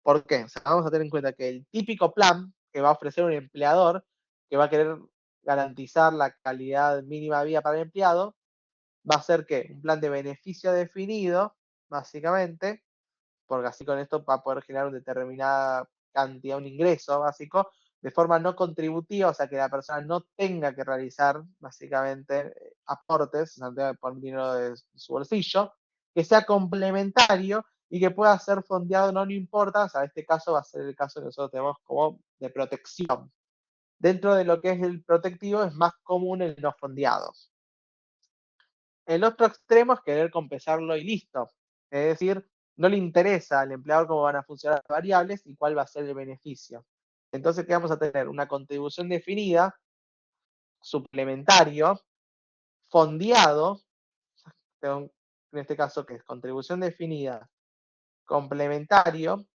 ¿Por qué? O sea, vamos a tener en cuenta que el típico plan que va a ofrecer un empleador que va a querer garantizar la calidad mínima de vida para el empleado, va a ser que un plan de beneficio definido, básicamente, porque así con esto va a poder generar una determinada cantidad, un ingreso básico, de forma no contributiva, o sea, que la persona no tenga que realizar básicamente aportes, o sea, tenga que poner dinero de su bolsillo, que sea complementario y que pueda ser fondeado, no importa, o sea, este caso va a ser el caso que nosotros tenemos como de protección. Dentro de lo que es el protectivo es más común el no fondeado. El otro extremo es querer compensarlo y listo. Es decir, no le interesa al empleador cómo van a funcionar las variables y cuál va a ser el beneficio. Entonces, ¿qué vamos a tener? Una contribución definida, suplementario, fondeado, en este caso, que es contribución definida, complementario,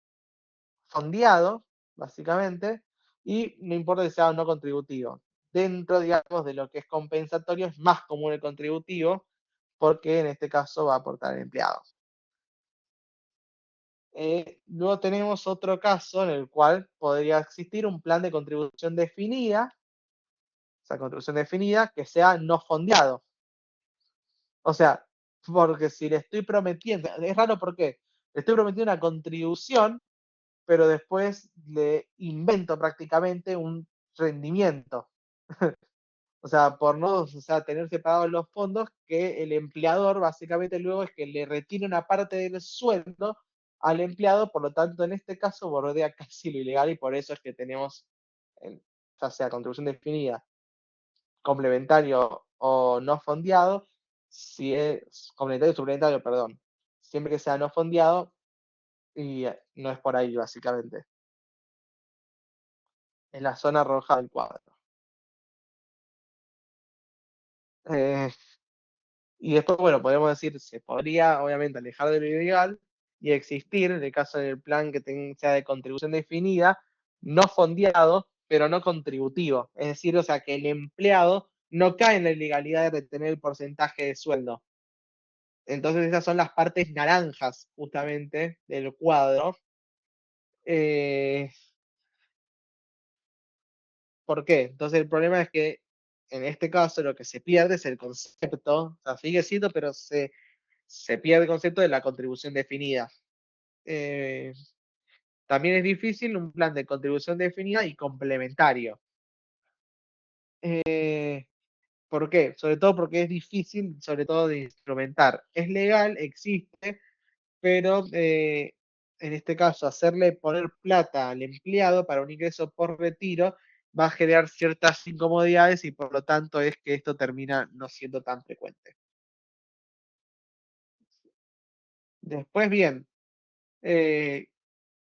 fondeado, básicamente, y no importa si sea o no contributivo. Dentro, digamos, de lo que es compensatorio, es más común el contributivo, porque en este caso va a aportar el empleado. Luego tenemos otro caso en el cual podría existir un plan de contribución definida, o sea, contribución definida que sea no fondeado. O sea, porque si le estoy prometiendo, es raro porque le estoy prometiendo una contribución, pero después le invento prácticamente un rendimiento. O sea, por no, o sea, tener separados los fondos, que el empleador básicamente luego es que le retire una parte del sueldo al empleado, por lo tanto, en este caso bordea casi lo ilegal y por eso es que tenemos, ya sea contribución definida, complementario o no fondeado, si es complementario y suplementario, perdón, siempre que sea no fondeado y no es por ahí básicamente, en la zona roja del cuadro. Eh, Y después, bueno, podemos decir, se podría obviamente alejar de lo ilegal y existir, en el caso del plan que sea de contribución definida, no fondeado, pero no contributivo. Es decir, o sea, que el empleado no cae en la ilegalidad de retener el porcentaje de sueldo. Entonces esas son las partes naranjas, justamente, del cuadro. Eh, ¿Por qué? Entonces el problema es que en este caso lo que se pierde es el concepto, o sea, sigue siendo, pero se pierde el concepto de la contribución definida. Eh, También es difícil un plan de contribución definida y complementario. ¿Por qué? Sobre todo porque es difícil, sobre todo de instrumentar. Es legal, existe, pero en este caso, hacerle poner plata al empleado para un ingreso por retiro va a generar ciertas incomodidades y por lo tanto es que esto termina no siendo tan frecuente. Después, bien, eh,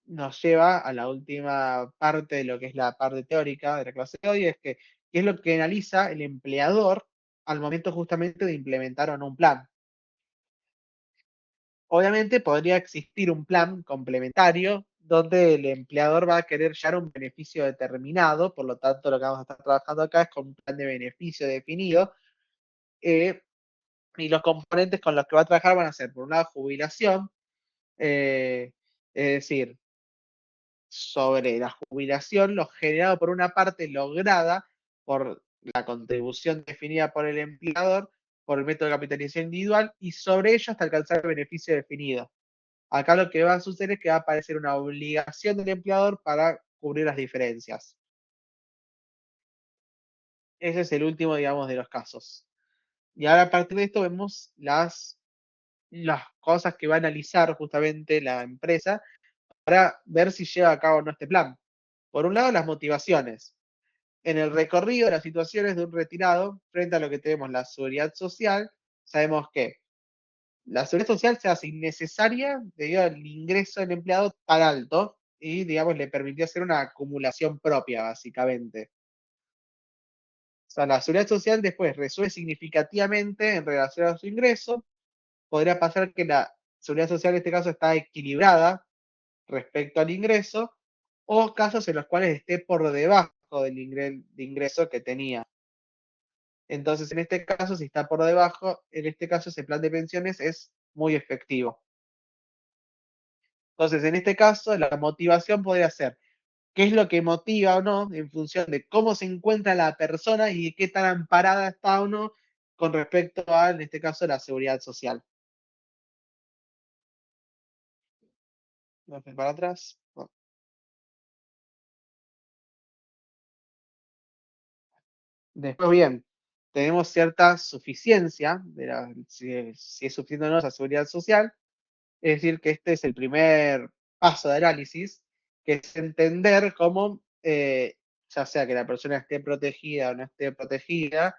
nos lleva a la última parte de lo que es la parte teórica de la clase de hoy, es que qué es lo que analiza el empleador al momento justamente de implementar o no un plan. Obviamente podría existir un plan complementario donde el empleador va a querer llegar a un beneficio determinado, por lo tanto lo que vamos a estar trabajando acá es con un plan de beneficio definido, eh, y los componentes con los que va a trabajar van a ser, por un lado, jubilación, eh, es decir, sobre la jubilación, lo generado por una parte lograda por la contribución definida por el empleador, por el método de capitalización individual, y sobre ello hasta alcanzar el beneficio definido. Acá lo que va a suceder es que va a aparecer una obligación del empleador para cubrir las diferencias. Ese es el último, digamos, de los casos. Y ahora a partir de esto vemos las cosas que va a analizar justamente la empresa para ver si lleva a cabo o no este plan. Por un lado, las motivaciones. En el recorrido de las situaciones de un retirado, frente a lo que tenemos la seguridad social, sabemos que la seguridad social se hace innecesaria debido al ingreso del empleado tan alto y, digamos, le permitió hacer una acumulación propia, básicamente. O sea, la seguridad social después resuelve significativamente en relación a su ingreso. Podría pasar que la seguridad social en este caso está equilibrada respecto al ingreso, o casos en los cuales esté por debajo del ingreso que tenía. Entonces, en este caso, si está por debajo, en este caso ese plan de pensiones es muy efectivo. Entonces, en este caso, la motivación podría ser qué es lo que motiva o no en función de cómo se encuentra la persona y qué tan amparada está o no con respecto a, en este caso, la seguridad social. Vamos para atrás. Bueno. Después, bien, tenemos cierta suficiencia de si es suficiente o no esa seguridad social. Es decir, que este es el primer paso de análisis, que es entender cómo, ya sea que la persona esté protegida o no esté protegida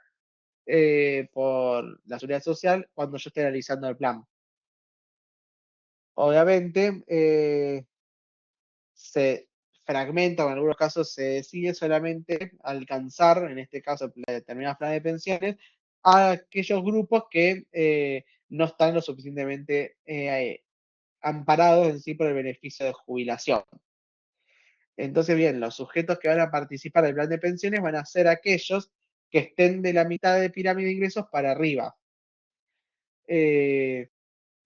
por la seguridad social, cuando yo esté analizando el plan. Obviamente, se fragmenta o en algunos casos se decide solamente alcanzar, en este caso, determinados planes de pensiones, a aquellos grupos que no están lo suficientemente amparados en sí por el beneficio de jubilación. Entonces, bien, los sujetos que van a participar del plan de pensiones van a ser aquellos que estén de la mitad de pirámide de ingresos para arriba.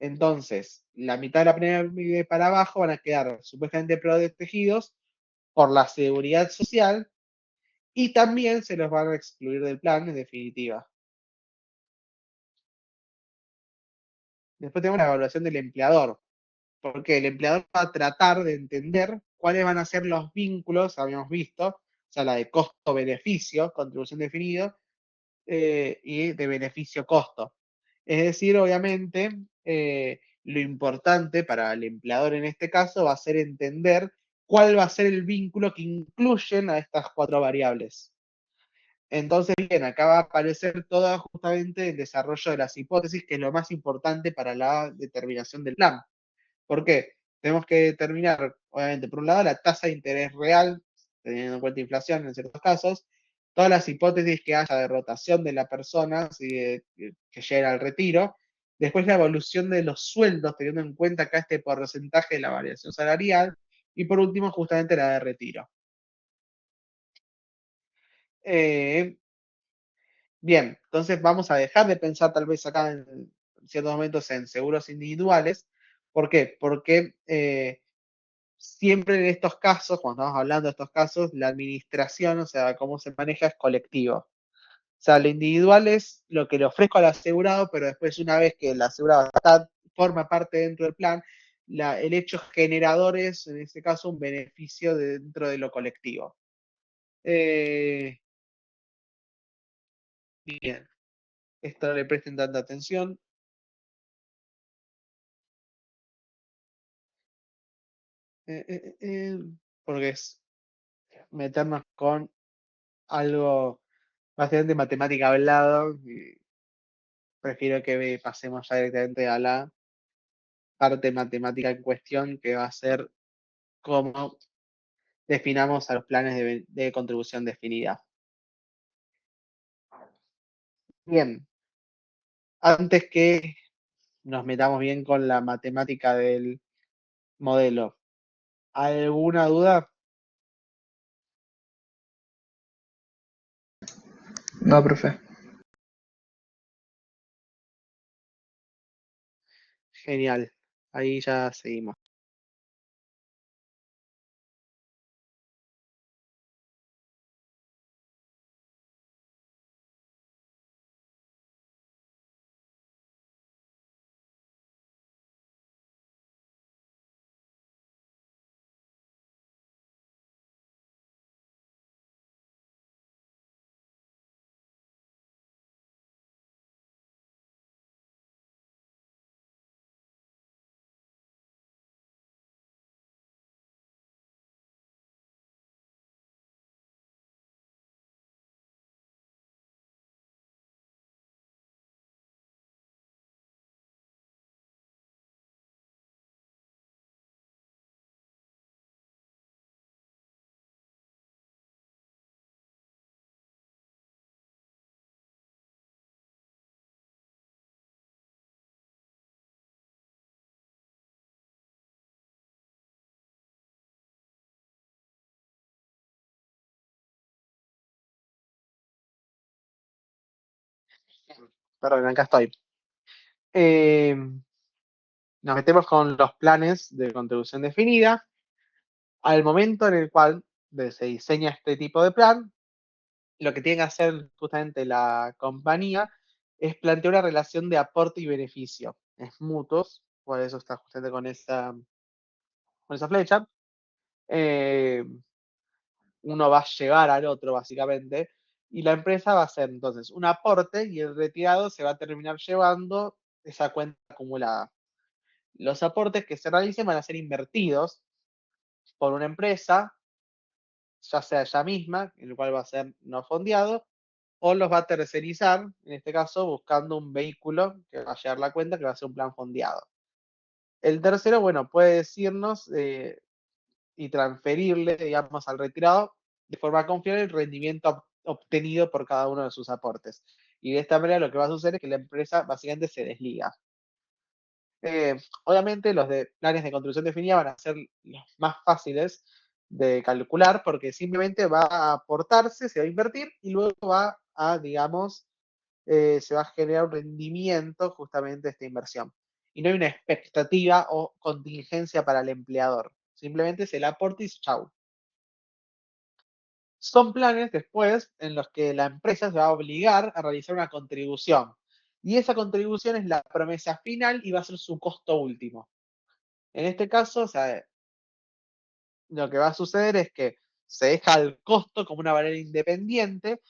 Entonces, la mitad de la pirámide para abajo van a quedar supuestamente protegidos por la seguridad social y también se los van a excluir del plan en definitiva. Después tenemos la evaluación del empleador, porque el empleador va a tratar de entender cuáles van a ser los vínculos, habíamos visto, o sea, la de costo-beneficio, contribución definido, y de beneficio-costo. Es decir, obviamente, lo importante para el empleador en este caso va a ser entender cuál va a ser el vínculo que incluyen a estas cuatro variables. Entonces, bien, acá va a aparecer todo justamente el desarrollo de las hipótesis, que es lo más importante para la determinación del plan. ¿Por qué? Tenemos que determinar, obviamente, por un lado, la tasa de interés real, teniendo en cuenta inflación en ciertos casos, todas las hipótesis que haya de rotación de la persona, que llegue al retiro, después la evolución de los sueldos, teniendo en cuenta acá este porcentaje de la variación salarial, y por último, justamente la de retiro. Eh, Bien, entonces vamos a dejar de pensar tal vez acá en ciertos momentos en seguros individuales. ¿Por qué? Porque siempre en estos casos, cuando estamos hablando de estos casos, la administración, o sea, cómo se maneja es colectivo. O sea, lo individual es lo que le ofrezco al asegurado, pero después una vez que el asegurado forma parte dentro del plan, el hecho generador es, en este caso, un beneficio dentro de lo colectivo. Eh, bien, esto no le presten tanta atención. Porque es meternos con algo bastante matemática hablado. Y prefiero que pasemos ya directamente a la parte matemática en cuestión, que va a ser cómo definamos a los planes de contribución definida. Bien, antes que nos metamos bien con la matemática del modelo, ¿alguna duda? No, profe. Genial, ahí ya seguimos. Perdón, acá estoy. Eh, Nos metemos con los planes de contribución definida. Al momento en el cual se diseña este tipo de plan, lo que tiene que hacer justamente la compañía es plantear una relación de aporte y beneficio. Es mutuos, por eso está justamente con esa flecha. Eh, Uno va a llevar al otro, básicamente, y la empresa va a hacer entonces un aporte y el retirado se va a terminar llevando esa cuenta acumulada. Los aportes que se realicen van a ser invertidos por una empresa, ya sea ella misma, el cual va a ser no fondeado, o los va a tercerizar, en este caso buscando un vehículo que va a llevar la cuenta, que va a ser un plan fondeado. El tercero, bueno, puede decirnos y transferirle, digamos, al retirado de forma confiable el rendimiento obtenido por cada uno de sus aportes. Y de esta manera lo que va a suceder es que la empresa básicamente se desliga. Obviamente los de planes de contribución definida van a ser los más fáciles de calcular porque simplemente va a aportarse, se va a invertir y luego va a, digamos, se va a generar un rendimiento justamente de esta inversión. Y no hay una expectativa o contingencia para el empleador. Simplemente se le aporta y chau. Son planes después en los que la empresa se va a obligar a realizar una contribución. Y esa contribución es la promesa final y va a ser su costo último. En este caso, o sea, lo que va a suceder es que se deja el costo como una variable independiente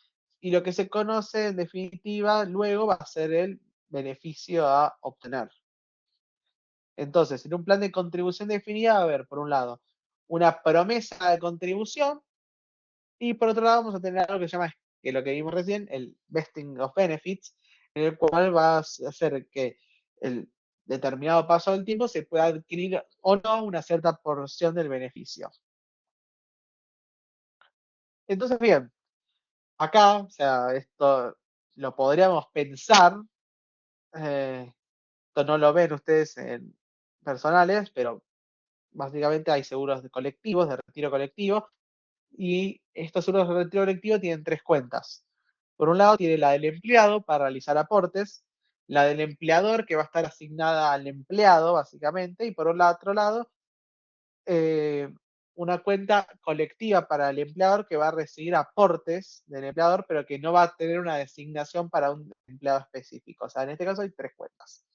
y lo que se conoce en definitiva luego va a ser el beneficio a obtener. Entonces, en un plan de contribución definida va a haber, por un lado, una promesa de contribución y por otro lado vamos a tener algo que se llama, que lo que vimos recién, el vesting of benefits, en el cual va a hacer que el determinado paso del tiempo se pueda adquirir o no una cierta porción del beneficio. Entonces, bien, acá, o sea, esto lo podríamos pensar, esto no lo ven ustedes en personales, pero básicamente hay seguros colectivos, de retiro colectivo, y estos seguros de retiro colectivo tienen tres cuentas. Por un lado tiene la del empleado para realizar aportes, la del empleador que va a estar asignada al empleado, básicamente, y por otro lado, eh, una cuenta colectiva para el empleador que va a recibir aportes del empleador, pero que no va a tener una designación para un empleado específico. O sea, en este caso hay 3 cuentas.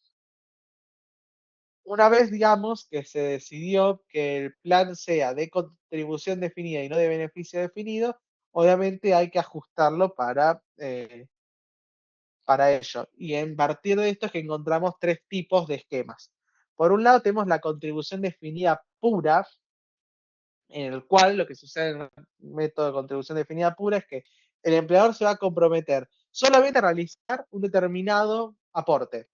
Una vez, digamos, que se decidió que el plan sea de contribución definida y no de beneficio definido, obviamente hay que ajustarlo para ello. Y en partir de esto es que encontramos 3 tipos de esquemas. Por un lado tenemos la contribución definida pura, en el cual lo que sucede en el método de contribución definida pura es que el empleador se va a comprometer solamente a realizar un determinado aporte,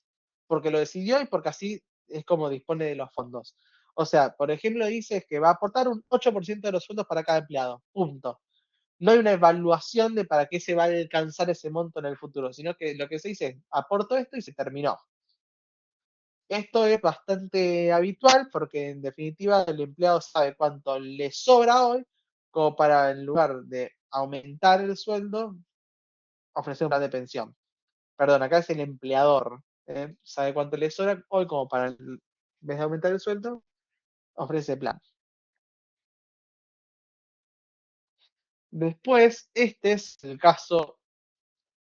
porque lo decidió y porque así es como dispone de los fondos. O sea, por ejemplo, dice que va a aportar un 8% de los sueldos para cada empleado, punto. No hay una evaluación de para qué se va a alcanzar ese monto en el futuro, sino que lo que se dice es, aporto esto y se terminó. Esto es bastante habitual porque en definitiva el empleado sabe cuánto le sobra hoy como para en lugar de aumentar el sueldo, ofrecer un plan de pensión. Perdón, acá es el empleador, sabe cuánto le sobra hoy como para en vez de aumentar el sueldo, ofrece plan. Después, este es el caso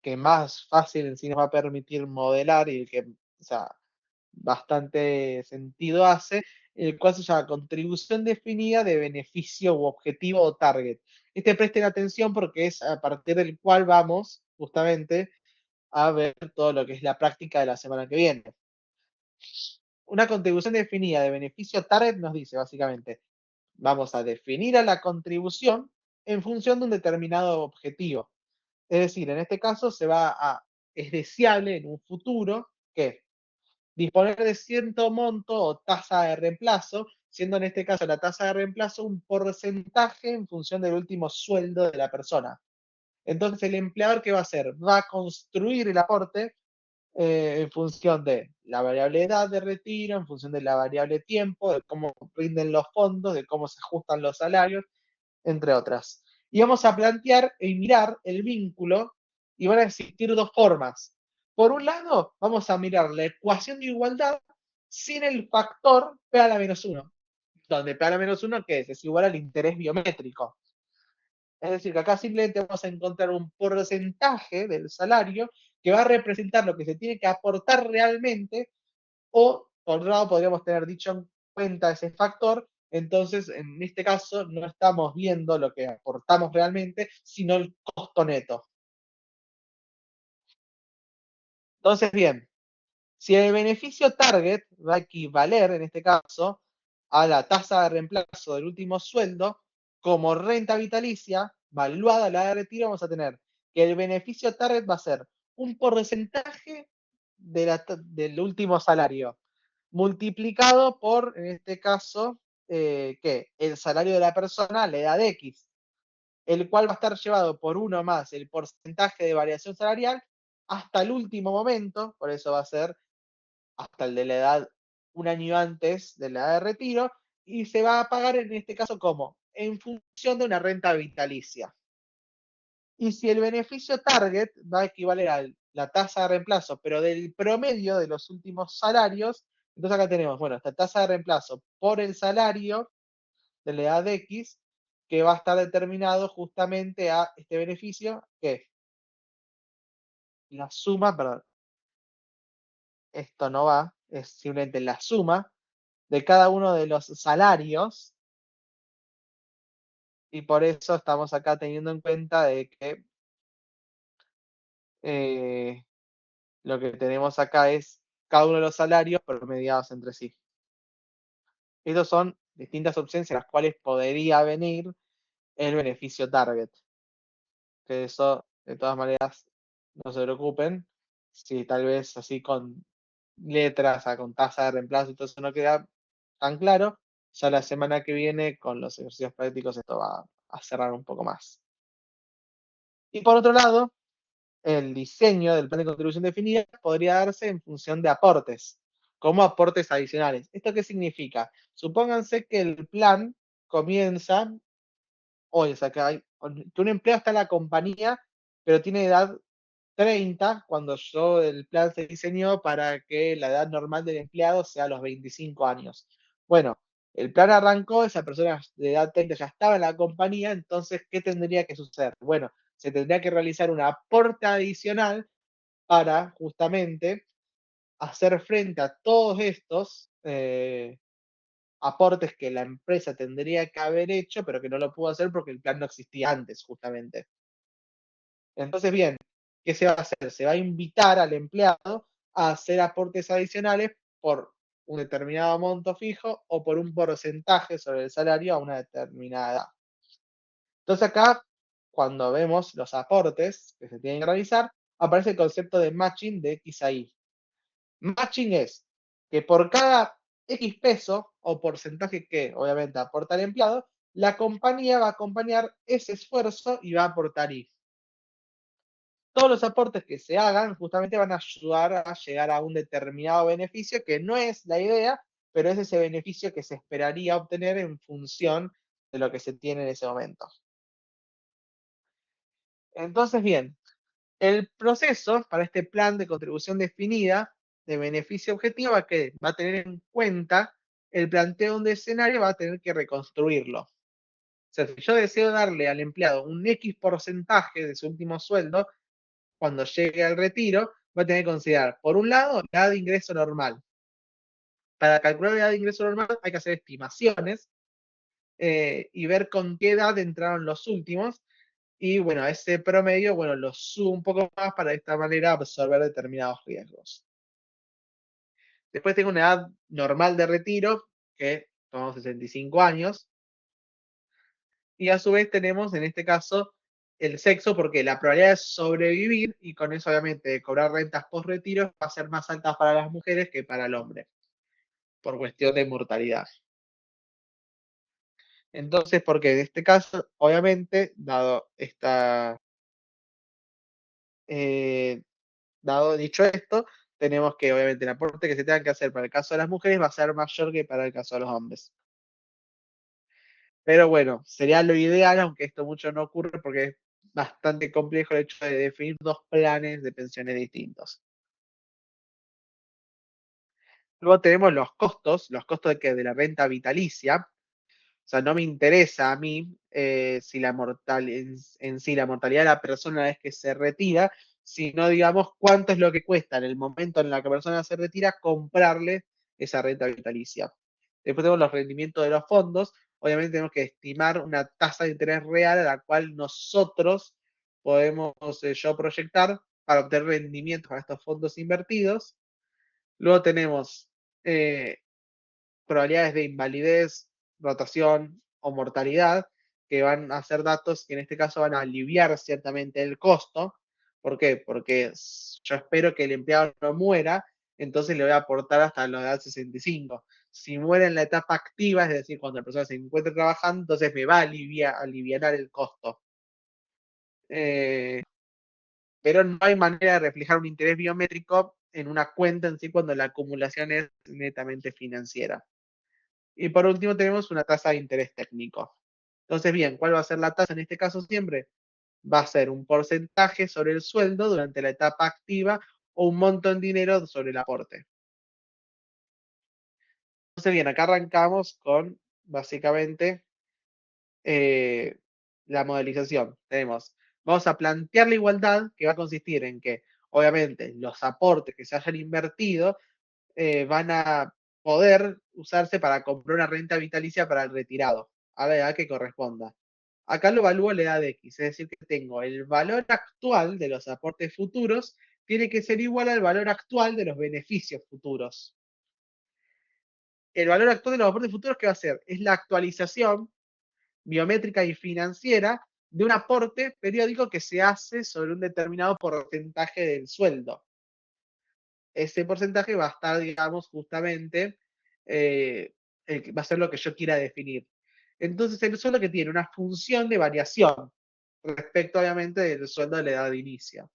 que más fácil en sí nos va a permitir modelar y el que, o sea, bastante sentido hace, el cual se llama contribución definida de beneficio u objetivo o target. Presten atención porque es a partir del cual vamos justamente a ver todo lo que es la práctica de la semana que viene. Una contribución definida de beneficio target nos dice básicamente, vamos a definir a la contribución en función de un determinado objetivo. Es decir, en este caso es deseable en un futuro que disponer de cierto monto o tasa de reemplazo, siendo en este caso la tasa de reemplazo un porcentaje en función del último sueldo de la persona. Entonces, el empleador, ¿qué va a hacer? Va a construir el aporte en función de la variable edad de retiro, en función de la variable tiempo, de cómo rinden los fondos, de cómo se ajustan los salarios, entre otras. Y vamos a plantear y mirar el vínculo y van a existir 2 formas. Por un lado, vamos a mirar la ecuación de igualdad sin el factor P a la menos 1, donde P a la menos 1, ¿qué es? Es igual al interés biométrico. Es decir, que acá simplemente vamos a encontrar un porcentaje del salario que va a representar lo que se tiene que aportar realmente, o por otro lado podríamos tener dicho en cuenta ese factor. Entonces, en este caso, no estamos viendo lo que aportamos realmente, sino el costo neto. Entonces, bien, si el beneficio target va a equivaler, en este caso, a la tasa de reemplazo del último sueldo, como renta vitalicia, valuada la de retiro, vamos a tener que el beneficio target va a ser un porcentaje del último salario, multiplicado por, en este caso, ¿qué? El salario de la persona, la edad X, el cual va a estar llevado por 1 más el porcentaje de variación salarial hasta el último momento, por eso va a ser hasta el de la edad un año antes de la edad de retiro, y se va a pagar en este caso como en función de una renta vitalicia. Y si el beneficio target va a equivaler a la tasa de reemplazo, pero del promedio de los últimos salarios, entonces acá tenemos, bueno, esta tasa de reemplazo por el salario de la edad X, que va a estar determinado justamente a este beneficio, que es la suma, perdón, esto no va, es simplemente la suma de cada uno de los salarios, y por eso estamos acá teniendo en cuenta de que eh, lo que tenemos acá es cada uno de los salarios promediados entre sí. Estas son distintas opciones en las cuales podría venir el beneficio target. Que eso, de todas maneras, no se preocupen. Si tal vez así con letras, con tasa de reemplazo y todo eso no queda tan claro, ya la semana que viene con los ejercicios prácticos esto va a cerrar un poco más. Y por otro lado, el diseño del plan de contribución definida podría darse en función de aportes, como aportes adicionales. ¿Esto qué significa? Supónganse que el plan comienza hoy, o sea, que un empleado está en la compañía, pero tiene edad 30, cuando el plan se diseñó para que la edad normal del empleado sea los 25 años. Bueno, El plan arrancó, esa persona de edad 30 ya estaba en la compañía, entonces, ¿qué tendría que suceder? Bueno, se tendría que realizar un aporte adicional para justamente hacer frente a todos estos aportes que la empresa tendría que haber hecho, pero que no lo pudo hacer porque el plan no existía antes, justamente. Entonces, bien, ¿qué se va a hacer? Se va a invitar al empleado a hacer aportes adicionales por un determinado monto fijo o por un porcentaje sobre el salario a una determinada edad. Entonces acá, cuando vemos los aportes que se tienen que realizar, aparece el concepto de matching de X a Y. Matching es que por cada X peso o porcentaje que obviamente aporta el empleado, la compañía va a acompañar ese esfuerzo y va a aportar Y. Todos los aportes que se hagan justamente van a ayudar a llegar a un determinado beneficio que no es la idea, pero es ese beneficio que se esperaría obtener en función de lo que se tiene en ese momento. Entonces, bien, el proceso para este plan de contribución definida de beneficio objetivo va a tener en cuenta el planteo de un escenario, va a tener que reconstruirlo. O sea, si yo deseo darle al empleado un X porcentaje de su último sueldo, cuando llegue al retiro, va a tener que considerar, por un lado, la edad de ingreso normal. Para calcular la edad de ingreso normal hay que hacer estimaciones y ver con qué edad entraron los últimos. Y bueno, ese promedio, bueno, lo subo un poco más para de esta manera absorber determinados riesgos. Después tengo una edad normal de retiro, que son 65 años. Y a su vez tenemos, en este caso, el sexo, porque la probabilidad de sobrevivir y con eso obviamente de cobrar rentas post retiro va a ser más alta para las mujeres que para el hombre, por cuestión de mortalidad. Entonces, porque en este caso, obviamente, eh, dado dicho esto, tenemos que obviamente el aporte que se tenga que hacer para el caso de las mujeres va a ser mayor que para el caso de los hombres. Pero bueno, sería lo ideal, aunque esto mucho no ocurre porque es bastante complejo el hecho de definir dos planes de pensiones distintos. Luego tenemos los costos de la renta vitalicia. O sea, no me interesa a mí si en sí la mortalidad de la persona es que se retira, sino digamos cuánto es lo que cuesta en el momento en el que la persona se retira comprarle esa renta vitalicia. Después tenemos los rendimientos de los fondos. Obviamente tenemos que estimar una tasa de interés real a la cual nosotros podemos yo proyectar para obtener rendimientos para estos fondos invertidos. Luego tenemos eh, probabilidades de invalidez, rotación o mortalidad, que van a ser datos que en este caso van a aliviar ciertamente el costo. ¿Por qué? Porque yo espero que el empleado no muera, entonces le voy a aportar hasta la edad 65. Si muere en la etapa activa, es decir, cuando la persona se encuentra trabajando, entonces me va a aliviar el costo. Eh, pero no hay manera de reflejar un interés biométrico en una cuenta en sí cuando la acumulación es netamente financiera. Y por último tenemos una tasa de interés técnico. Entonces, bien, ¿cuál va a ser la tasa en este caso siempre? Va a ser un porcentaje sobre el sueldo durante la etapa activa o un monto en dinero sobre el aporte. Entonces, bien, acá arrancamos con básicamente la modelización. Vamos a plantear la igualdad que va a consistir en que, obviamente, los aportes que se hayan invertido van a poder usarse para comprar una renta vitalicia para el retirado, a la edad que corresponda. Acá lo evalúo la edad de X, es decir, que tengo el valor actual de los aportes futuros, tiene que ser igual al valor actual de los beneficios futuros. El valor actual de los aportes futuros, ¿qué va a ser? Es la actualización biométrica y financiera de un aporte periódico que se hace sobre un determinado porcentaje del sueldo. Ese porcentaje va a estar, digamos, justamente, va a ser lo que yo quiera definir. Entonces, el sueldo que tiene una función de variación respecto, obviamente, del sueldo de la edad de inicio.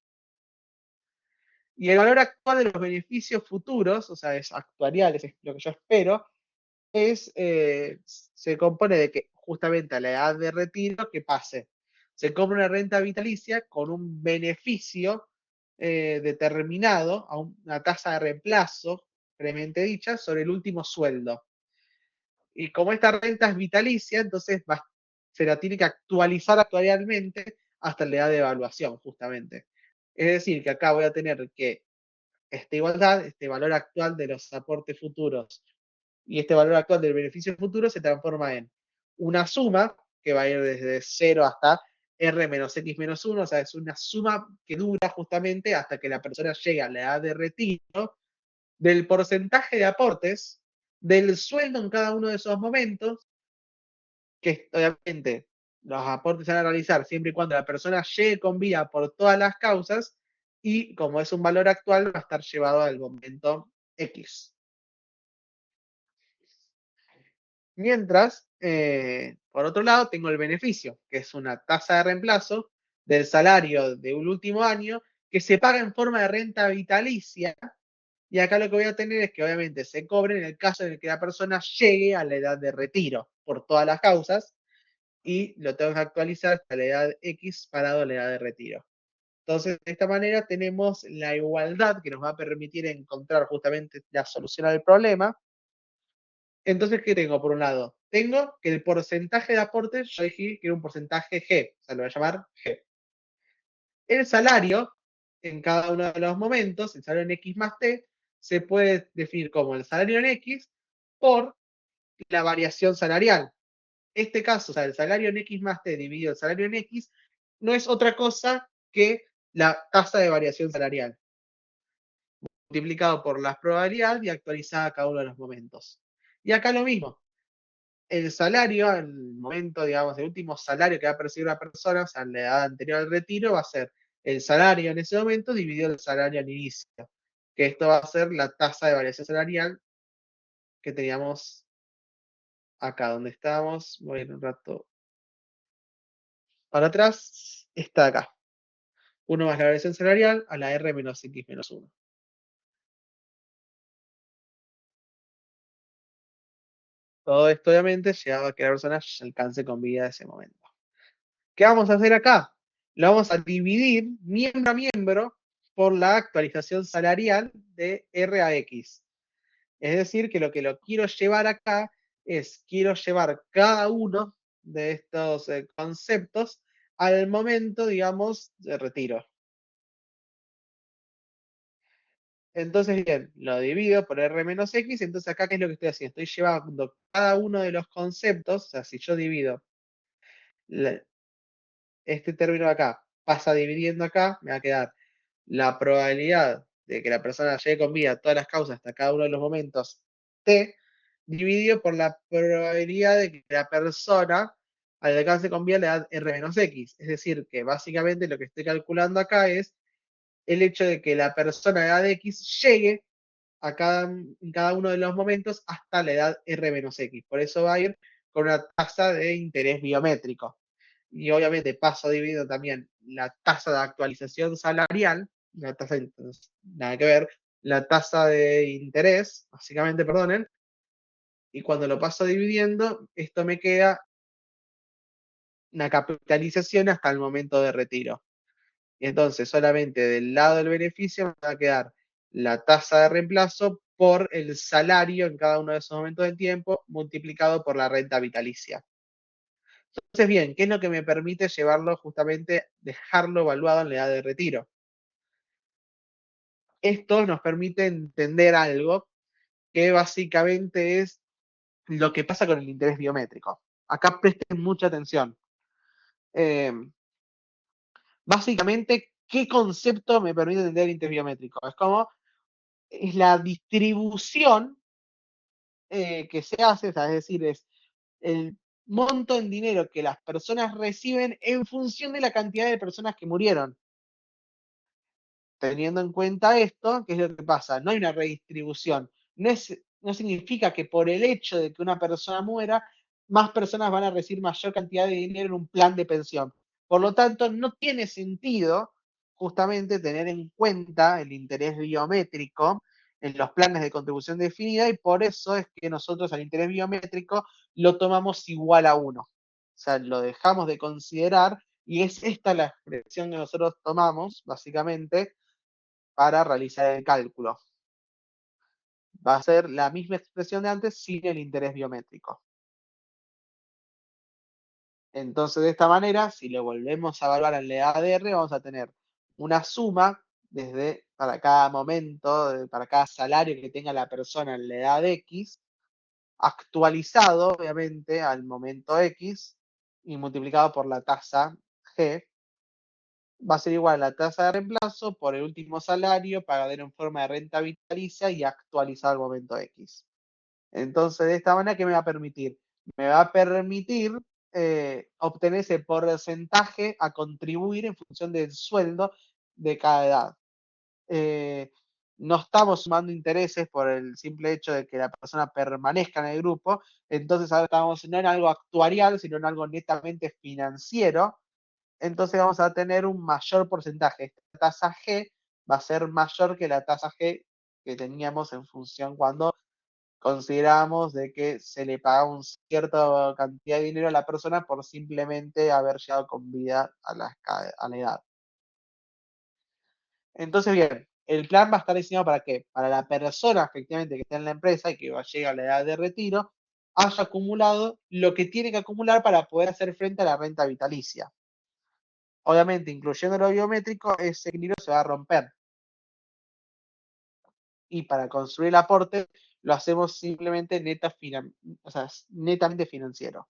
Y el valor actual de los beneficios futuros, o sea, es actuarial, es lo que yo espero, se compone de que justamente a la edad de retiro, que pase, se compra una renta vitalicia con un beneficio determinado a una tasa de reemplazo, previamente dicha, sobre el último sueldo. Y como esta renta es vitalicia, entonces se la tiene que actualizar actuarialmente hasta la edad de evaluación, justamente. Es decir, que acá voy a tener que esta igualdad, este valor actual de los aportes futuros y este valor actual del beneficio futuro se transforma en una suma que va a ir desde 0 hasta R menos X menos 1, o sea, es una suma que dura justamente hasta que la persona llegue a la edad de retiro del porcentaje de aportes, del sueldo en cada uno de esos momentos, que obviamente los aportes se van a realizar siempre y cuando la persona llegue con vida por todas las causas y como es un valor actual va a estar llevado al momento X. Mientras, por otro lado, tengo el beneficio, que es una tasa de reemplazo del salario de un último año que se paga en forma de renta vitalicia. Y acá lo que voy a tener es que obviamente se cobre en el caso en el que la persona llegue a la edad de retiro por todas las causas y lo tengo que actualizar hasta la edad X parado a la edad de retiro. Entonces, de esta manera tenemos la igualdad que nos va a permitir encontrar justamente la solución al problema. Entonces, ¿qué tengo por un lado? Tengo que el porcentaje de aportes, yo dije que era un porcentaje G, o sea, lo voy a llamar G. El salario, en cada uno de los momentos, el salario en X más T, se puede definir como el salario en X por la variación salarial. Este caso, o sea, el salario en X más T dividido el salario en X, no es otra cosa que la tasa de variación salarial, multiplicado por las probabilidades y actualizada a cada uno de los momentos. Y acá lo mismo, el salario, el momento, digamos, el último salario que va a percibir una persona, o sea, en la edad anterior al retiro, va a ser el salario en ese momento dividido el salario al inicio, que esto va a ser la tasa de variación salarial que teníamos acá donde estábamos. Voy a ir un rato para atrás, está acá. 1 más la variación salarial a la R menos X menos 1. Todo esto obviamente llegaba a que la persona alcance con vida ese momento. ¿Qué vamos a hacer acá? Lo vamos a dividir miembro a miembro por la actualización salarial de R a X. Es decir, que lo quiero llevar acá es, quiero llevar cada uno de estos conceptos al momento, digamos, de retiro. Entonces, bien, lo divido por R menos X, entonces acá, ¿qué es lo que estoy haciendo? Estoy llevando cada uno de los conceptos, o sea, si yo divido este término de acá, pasa dividiendo acá, me va a quedar la probabilidad de que la persona llegue con vida a todas las causas hasta cada uno de los momentos T, dividido por la probabilidad de que la persona alcance con vida la edad R menos X. Es decir, que básicamente lo que estoy calculando acá es el hecho de que la persona de edad X llegue en cada uno de los momentos hasta la edad R menos X. Por eso va a ir con una tasa de interés biométrico. Y obviamente paso dividido también la tasa de actualización salarial, la tasa de, nada que ver, la tasa de interés, básicamente, perdonen, y cuando lo paso dividiendo, esto me queda una capitalización hasta el momento de retiro. Y entonces solamente del lado del beneficio me va a quedar la tasa de reemplazo por el salario en cada uno de esos momentos del tiempo multiplicado por la renta vitalicia. Entonces, bien, ¿qué es lo que me permite llevarlo justamente, dejarlo evaluado en la edad de retiro? Esto nos permite entender algo que básicamente es lo que pasa con el interés biométrico. Acá presten mucha atención. Eh, Básicamente, ¿qué concepto me permite entender el interés biométrico? Es la distribución que se hace, o sea, es decir, es el monto en dinero que las personas reciben en función de la cantidad de personas que murieron. Teniendo en cuenta esto, ¿qué es lo que pasa? No hay una redistribución. No significa que por el hecho de que una persona muera, más personas van a recibir mayor cantidad de dinero en un plan de pensión. Por lo tanto, no tiene sentido justamente tener en cuenta el interés biométrico en los planes de contribución definida y por eso es que nosotros al interés biométrico lo tomamos igual a 1. O sea, lo dejamos de considerar y es esta la expresión que nosotros tomamos, básicamente, para realizar el cálculo. Va a ser la misma expresión de antes sin el interés biométrico. Entonces, de esta manera, si lo volvemos a evaluar en la ADR, vamos a tener una suma para cada momento, para cada salario que tenga la persona en la edad X, actualizado, obviamente, al momento X y multiplicado por la tasa G, va a ser igual a la tasa de reemplazo por el último salario pagado en forma de renta vitalicia y actualizado al momento X. Entonces, de esta manera, ¿qué me va a permitir? Me va a permitir obtener ese porcentaje a contribuir en función del sueldo de cada edad. Eh, no estamos sumando intereses por el simple hecho de que la persona permanezca en el grupo, entonces ahora estamos no en algo actuarial, sino en algo netamente financiero, entonces vamos a tener un mayor porcentaje. Esta tasa G va a ser mayor que la tasa G que teníamos en función cuando consideramos de que se le paga una cierta cantidad de dinero a la persona por simplemente haber llegado con vida a la edad. Entonces, bien, el plan va a estar diseñado para qué? Para la persona efectivamente que está en la empresa y que va a llegar a la edad de retiro, haya acumulado lo que tiene que acumular para poder hacer frente a la renta vitalicia. Obviamente, incluyendo lo biométrico, ese equilibrio se va a romper. Y para construir el aporte, lo hacemos simplemente netamente financiero.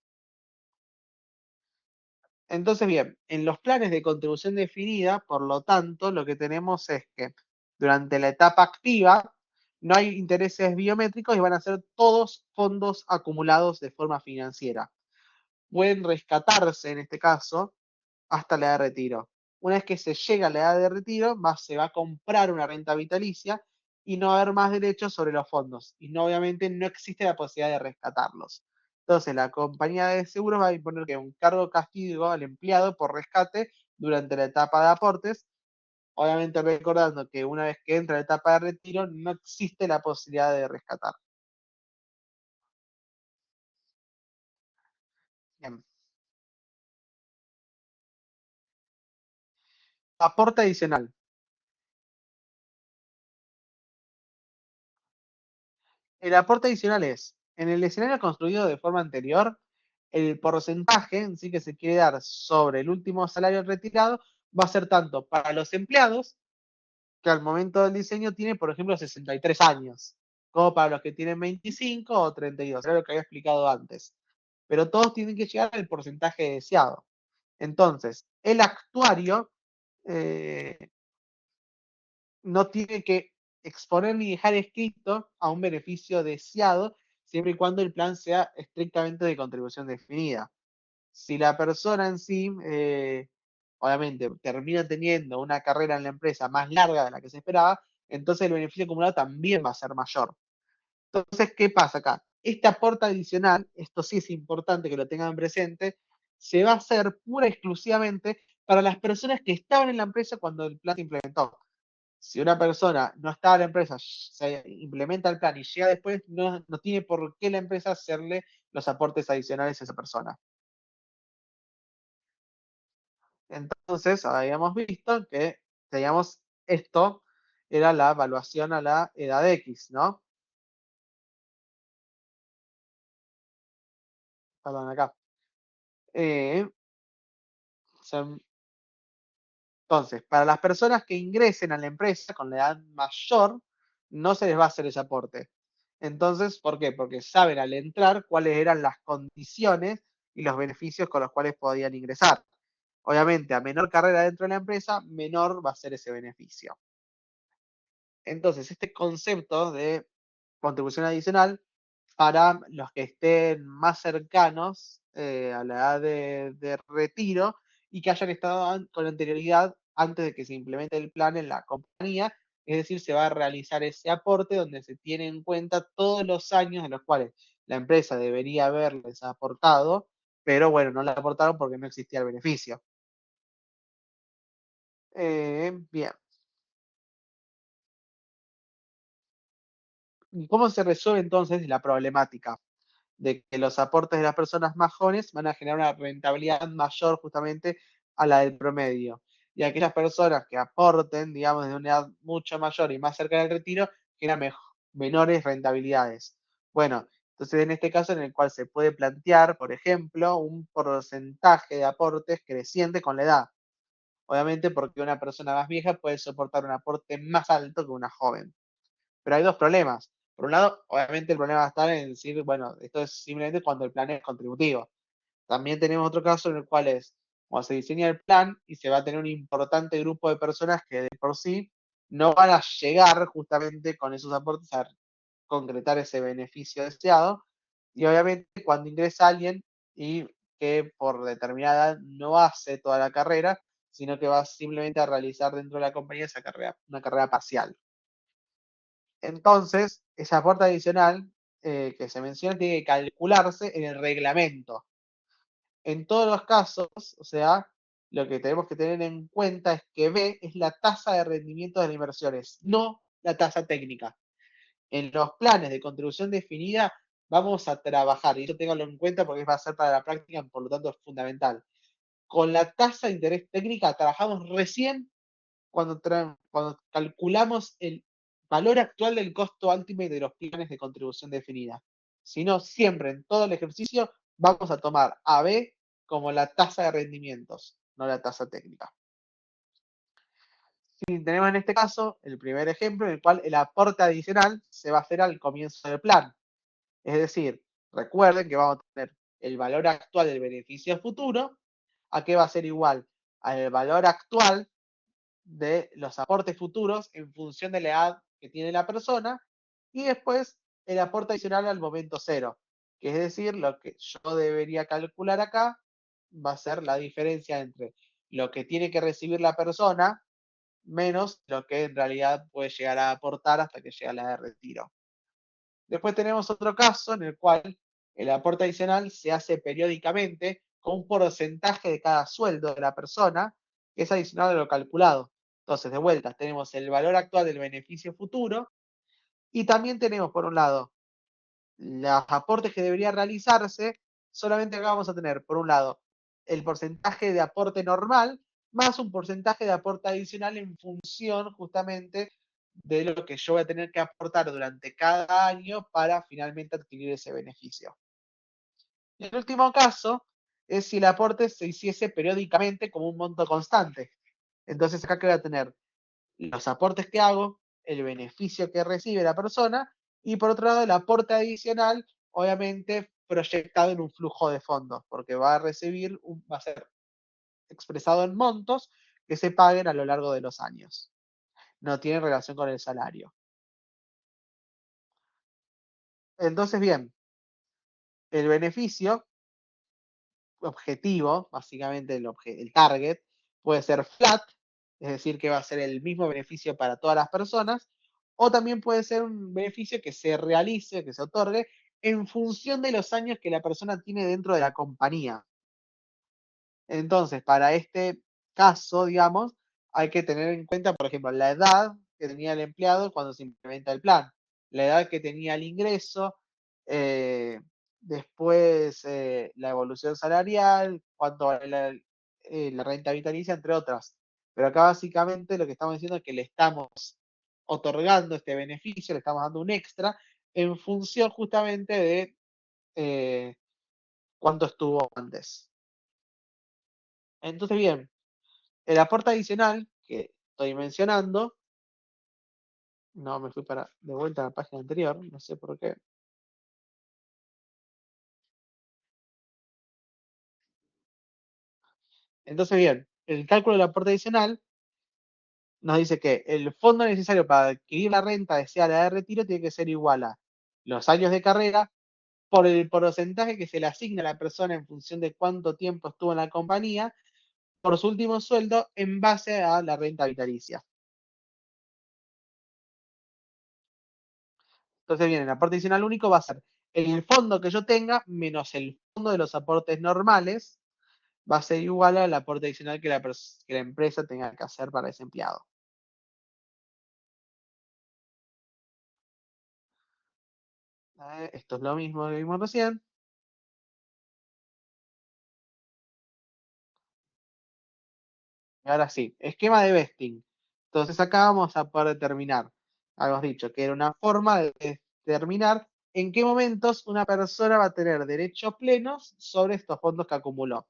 Entonces, bien, en los planes de contribución definida, por lo tanto, lo que tenemos es que durante la etapa activa no hay intereses biométricos y van a ser todos fondos acumulados de forma financiera. Pueden rescatarse, en este caso, hasta la edad de retiro. Una vez que se llega a la edad de retiro, se va a comprar una renta vitalicia y no va a haber más derechos sobre los fondos. Y no, obviamente no existe la posibilidad de rescatarlos. Entonces, la compañía de seguros va a imponer que un cargo castigo al empleado por rescate durante la etapa de aportes. Obviamente recordando que una vez que entra la etapa de retiro, no existe la posibilidad de rescatar. Bien. Aporte adicional. El aporte adicional es, en el escenario construido de forma anterior, el porcentaje en sí que se quiere dar sobre el último salario retirado va a ser tanto para los empleados, que al momento del diseño tiene, por ejemplo, 63 años, como para los que tienen 25 o 32, era lo que había explicado antes. Pero todos tienen que llegar al porcentaje deseado. Entonces, el actuario eh, no tiene que exponer ni dejar escrito a un beneficio deseado, siempre y cuando el plan sea estrictamente de contribución definida. Si la persona en sí, obviamente, termina teniendo una carrera en la empresa más larga de la que se esperaba, entonces el beneficio acumulado también va a ser mayor. Entonces, ¿qué pasa acá? Este aporte adicional, esto sí es importante que lo tengan presente, se va a hacer pura y exclusivamente para las personas que estaban en la empresa cuando el plan se implementó. Si una persona no estaba en la empresa, se implementa el plan y llega después, no tiene por qué la empresa hacerle los aportes adicionales a esa persona. Entonces, habíamos visto que, digamos, esto era la evaluación a la edad X, ¿no? Perdón, acá. Eh, entonces, para las personas que ingresen a la empresa con la edad mayor, no se les va a hacer ese aporte. Entonces, ¿por qué? Porque saben al entrar cuáles eran las condiciones y los beneficios con los cuales podían ingresar. Obviamente, a menor carrera dentro de la empresa, menor va a ser ese beneficio. Entonces, este concepto de contribución adicional para los que estén más cercanos a la edad de retiro y que hayan estado con anterioridad antes de que se implemente el plan en la compañía, es decir, se va a realizar ese aporte donde se tiene en cuenta todos los años en los cuales la empresa debería haberles aportado, pero bueno, no le aportaron porque no existía el beneficio. Bien. ¿Cómo se resuelve entonces la problemática? De que los aportes de las personas más jóvenes van a generar una rentabilidad mayor justamente a la del promedio. Y aquellas personas que aporten, digamos, de una edad mucho mayor y más cerca del retiro, generan menores rentabilidades. Bueno, Entonces, en este caso en el cual se puede plantear, por ejemplo, un porcentaje de aportes creciente con la edad. Obviamente porque una persona más vieja puede soportar un aporte más alto que una joven. Pero hay dos problemas. Por un lado, obviamente el problema va a estar en decir, bueno, esto es simplemente cuando el plan es contributivo. También tenemos otro caso en el cual es cuando se diseña el plan y se va a tener un importante grupo de personas que de por sí no van a llegar justamente con esos aportes a concretar ese beneficio deseado. Y obviamente cuando ingresa alguien y que por determinada edad no hace toda la carrera, sino que va simplemente a realizar dentro de la compañía esa carrera, una carrera parcial. Entonces, ese aporte adicional que se menciona tiene que calcularse en el reglamento. En todos los casos, o sea, lo que tenemos que tener en cuenta es que B es la tasa de rendimiento de las inversiones, no la tasa técnica. En los planes de contribución definida vamos a trabajar, y eso ténganlo en cuenta porque va a ser para la práctica, por lo tanto es fundamental. Con la tasa de interés técnica trabajamos recién cuando calculamos el valor actual del costo ultimate de los planes de contribución definida. Si no, siempre en todo el ejercicio vamos a tomar a B como la tasa de rendimientos, no la tasa técnica. Si tenemos en este caso el primer ejemplo en el cual el aporte adicional se va a hacer al comienzo del plan. Es decir, recuerden que vamos a tener el valor actual del beneficio futuro, a que va a ser igual al valor actual de los aportes futuros en función de la edad que tiene la persona y después el aporte adicional al momento cero, que es decir, lo que yo debería calcular acá va a ser la diferencia entre lo que tiene que recibir la persona menos lo que en realidad puede llegar a aportar hasta que llega la edad de retiro. Después tenemos otro caso en el cual el aporte adicional se hace periódicamente con un porcentaje de cada sueldo de la persona que es adicional a lo calculado. Entonces, de vuelta, tenemos el valor actual del beneficio futuro y también tenemos, por un lado, los aportes que debería realizarse. Solamente acá vamos a tener, por un lado, el porcentaje de aporte normal más un porcentaje de aporte adicional en función justamente de lo que yo voy a tener que aportar durante cada año para finalmente adquirir ese beneficio. Y el último caso es si el aporte se hiciese periódicamente como un monto constante. Entonces acá que voy a tener los aportes que hago, el beneficio que recibe la persona y por otro lado el aporte adicional, obviamente proyectado en un flujo de fondos, porque va a recibir, va a ser expresado en montos que se paguen a lo largo de los años. No tiene relación con el salario. Entonces, bien, el beneficio objetivo, básicamente el target, puede ser flat, es decir, que va a ser el mismo beneficio para todas las personas, o también puede ser un beneficio que se realice, que se otorgue, en función de los años que la persona tiene dentro de la compañía. Entonces, para este caso, digamos, hay que tener en cuenta, por ejemplo, la edad que tenía el empleado cuando se implementa el plan, la edad que tenía el ingreso, eh, después la evolución salarial, cuánto vale la renta vitalicia, entre otras. Pero acá básicamente lo que estamos diciendo es que le estamos otorgando este beneficio, le estamos dando un extra en función justamente de cuánto estuvo antes. Entonces, bien, el aporte adicional que estoy mencionando, no me fui de vuelta a la página anterior, no sé por qué. Entonces, bien, el cálculo del aporte adicional nos dice que el fondo necesario para adquirir la renta deseada de retiro tiene que ser igual a los años de carrera por el porcentaje que se le asigna a la persona en función de cuánto tiempo estuvo en la compañía, por su último sueldo en base a la renta vitalicia. Entonces, bien, el aporte adicional único va a ser el fondo que yo tenga menos el fondo de los aportes normales, va a ser igual al aporte adicional que la empresa tenga que hacer para ese empleado. Esto es lo mismo que vimos recién. Y ahora sí, esquema de vesting. Entonces acá vamos a poder determinar, habíamos dicho que era una forma de determinar en qué momentos una persona va a tener derechos plenos sobre estos fondos que acumuló.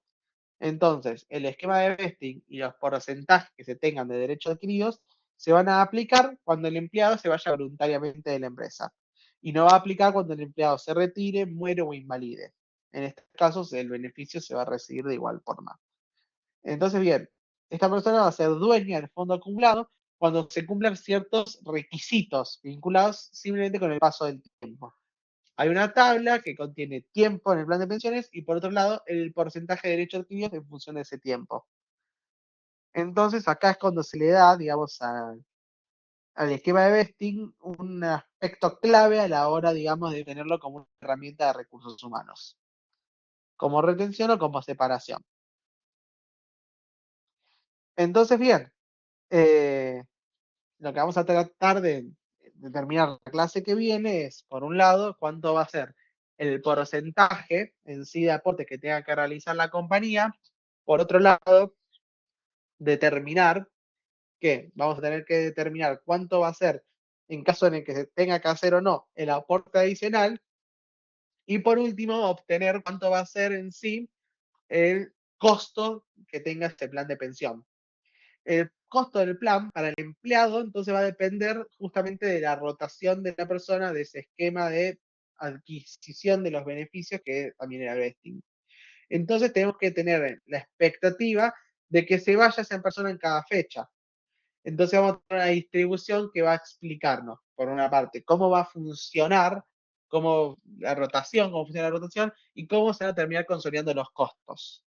Entonces, el esquema de vesting y los porcentajes que se tengan de derechos adquiridos se van a aplicar cuando el empleado se vaya voluntariamente de la empresa. Y no va a aplicar cuando el empleado se retire, muere o invalide. En estos casos, el beneficio se va a recibir de igual forma. Entonces, bien, esta persona va a ser dueña del fondo acumulado cuando se cumplan ciertos requisitos vinculados simplemente con el paso del tiempo. Hay una tabla que contiene tiempo en el plan de pensiones y por otro lado el porcentaje de derechos adquiridos en función de ese tiempo. Entonces acá es cuando se le da, digamos, al esquema de vesting un aspecto clave a la hora, digamos, de tenerlo como una herramienta de recursos humanos, como retención o como separación. Entonces, bien, eh, lo que vamos a tratar de determinar la clase que viene es, por un lado, cuánto va a ser el porcentaje en sí de aportes que tenga que realizar la compañía. Por otro lado, determinar que vamos a tener que determinar cuánto va a ser en caso en el que se tenga que hacer o no el aporte adicional. Y por último, obtener cuánto va a ser en sí el costo que tenga este plan de pensión. El costo del plan para el empleado entonces va a depender justamente de la rotación de la persona, de ese esquema de adquisición de los beneficios que también era el vesting. Entonces tenemos que tener la expectativa de que se vaya esa persona en cada fecha. Entonces vamos a tener una distribución que va a explicarnos, por una parte, cómo va a funcionar, cómo la rotación, cómo funciona la rotación y cómo se van a terminar consolidando los costos.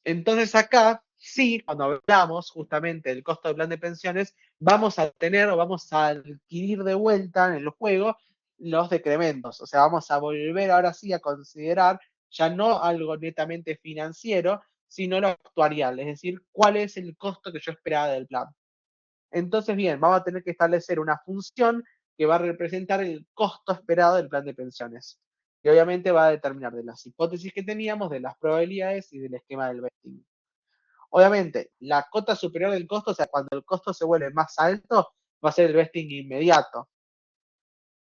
Entonces acá, sí, cuando hablamos justamente del costo del plan de pensiones, vamos a tener o vamos a adquirir de vuelta en el juego los decrementos. O sea, vamos a volver ahora sí a considerar ya no algo netamente financiero, sino lo actuarial, es decir, cuál es el costo que yo esperaba del plan. Entonces, bien, vamos a tener que establecer una función que va a representar el costo esperado del plan de pensiones. Y obviamente va a determinar de las hipótesis que teníamos, de las probabilidades y del esquema del vesting. Obviamente, la cota superior del costo, o sea, cuando el costo se vuelve más alto, va a ser el vesting inmediato.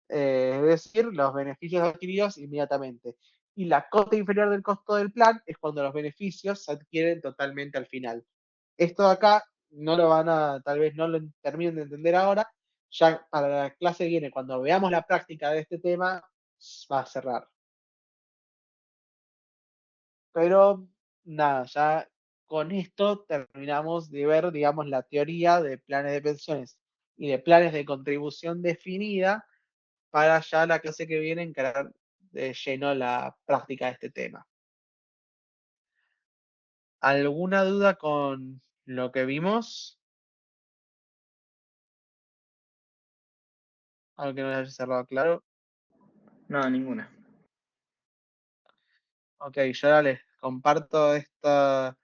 Es decir, los beneficios adquiridos inmediatamente. Y la cota inferior del costo del plan es cuando los beneficios se adquieren totalmente al final. Esto de acá no lo van a, tal vez no lo terminen de entender ahora, ya para la clase viene, cuando veamos la práctica de este tema, va a cerrar. Pero nada, ya con esto terminamos de ver, digamos, la teoría de planes de pensiones y de planes de contribución definida para ya la clase que viene encarar de lleno la práctica de este tema. ¿Alguna duda con lo que vimos? ¿Algo que no les haya cerrado claro? No, ninguna. Ok, yo ahora les comparto estas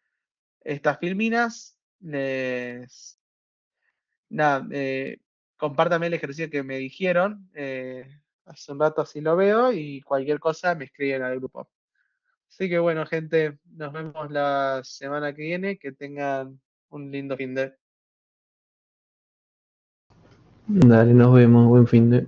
filminas. Nada, compártame el ejercicio que me dijeron. Hace un rato así lo veo y cualquier cosa me escriben al grupo. Así que bueno, gente, nos vemos la semana que viene. Que tengan un lindo fin de. Dale, nos vemos, buen fin de.